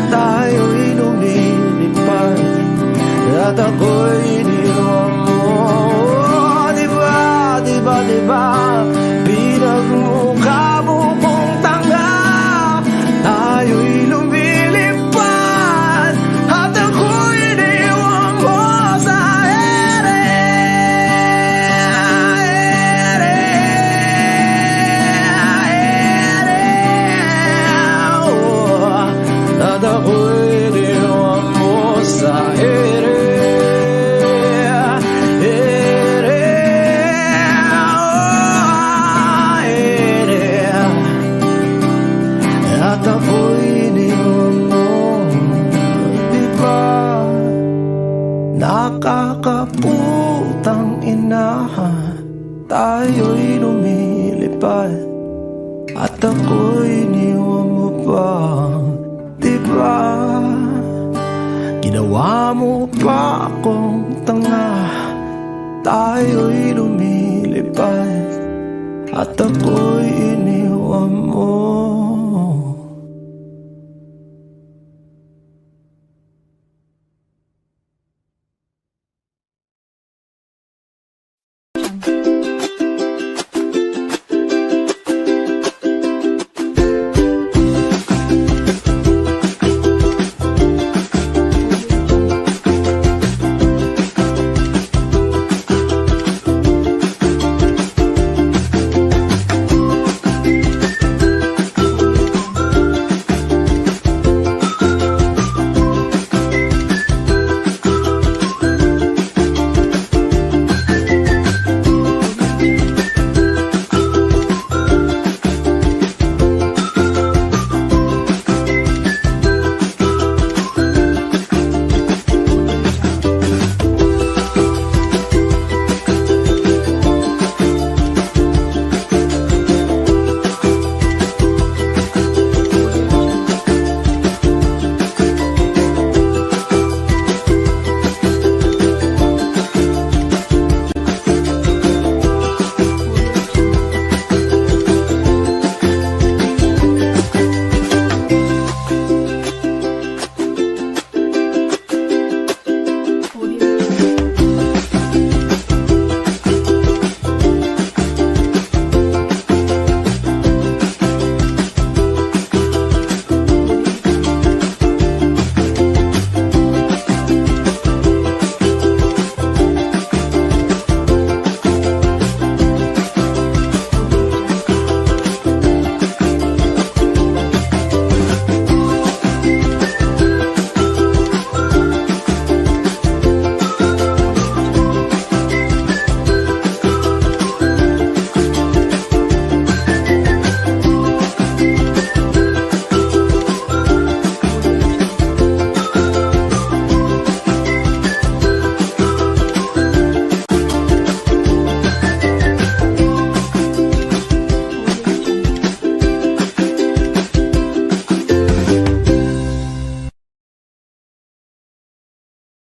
tayo'y lumilipad at ako'y iniwan mo. Diba, diba, diba pinagmukha mo kong tanga, tayo'y lumilipad at ako'y iniwan mo sa ere. Oh, at ako'y iniwan mo sa ere. At ako'y iniwan mo. Diba nakakaputang ina, tayo'y lumilipad at ako'y iniwan mo pa. Diba ginawa mo pa akong tanga, tayo'y lumilipad at ako'y iniwan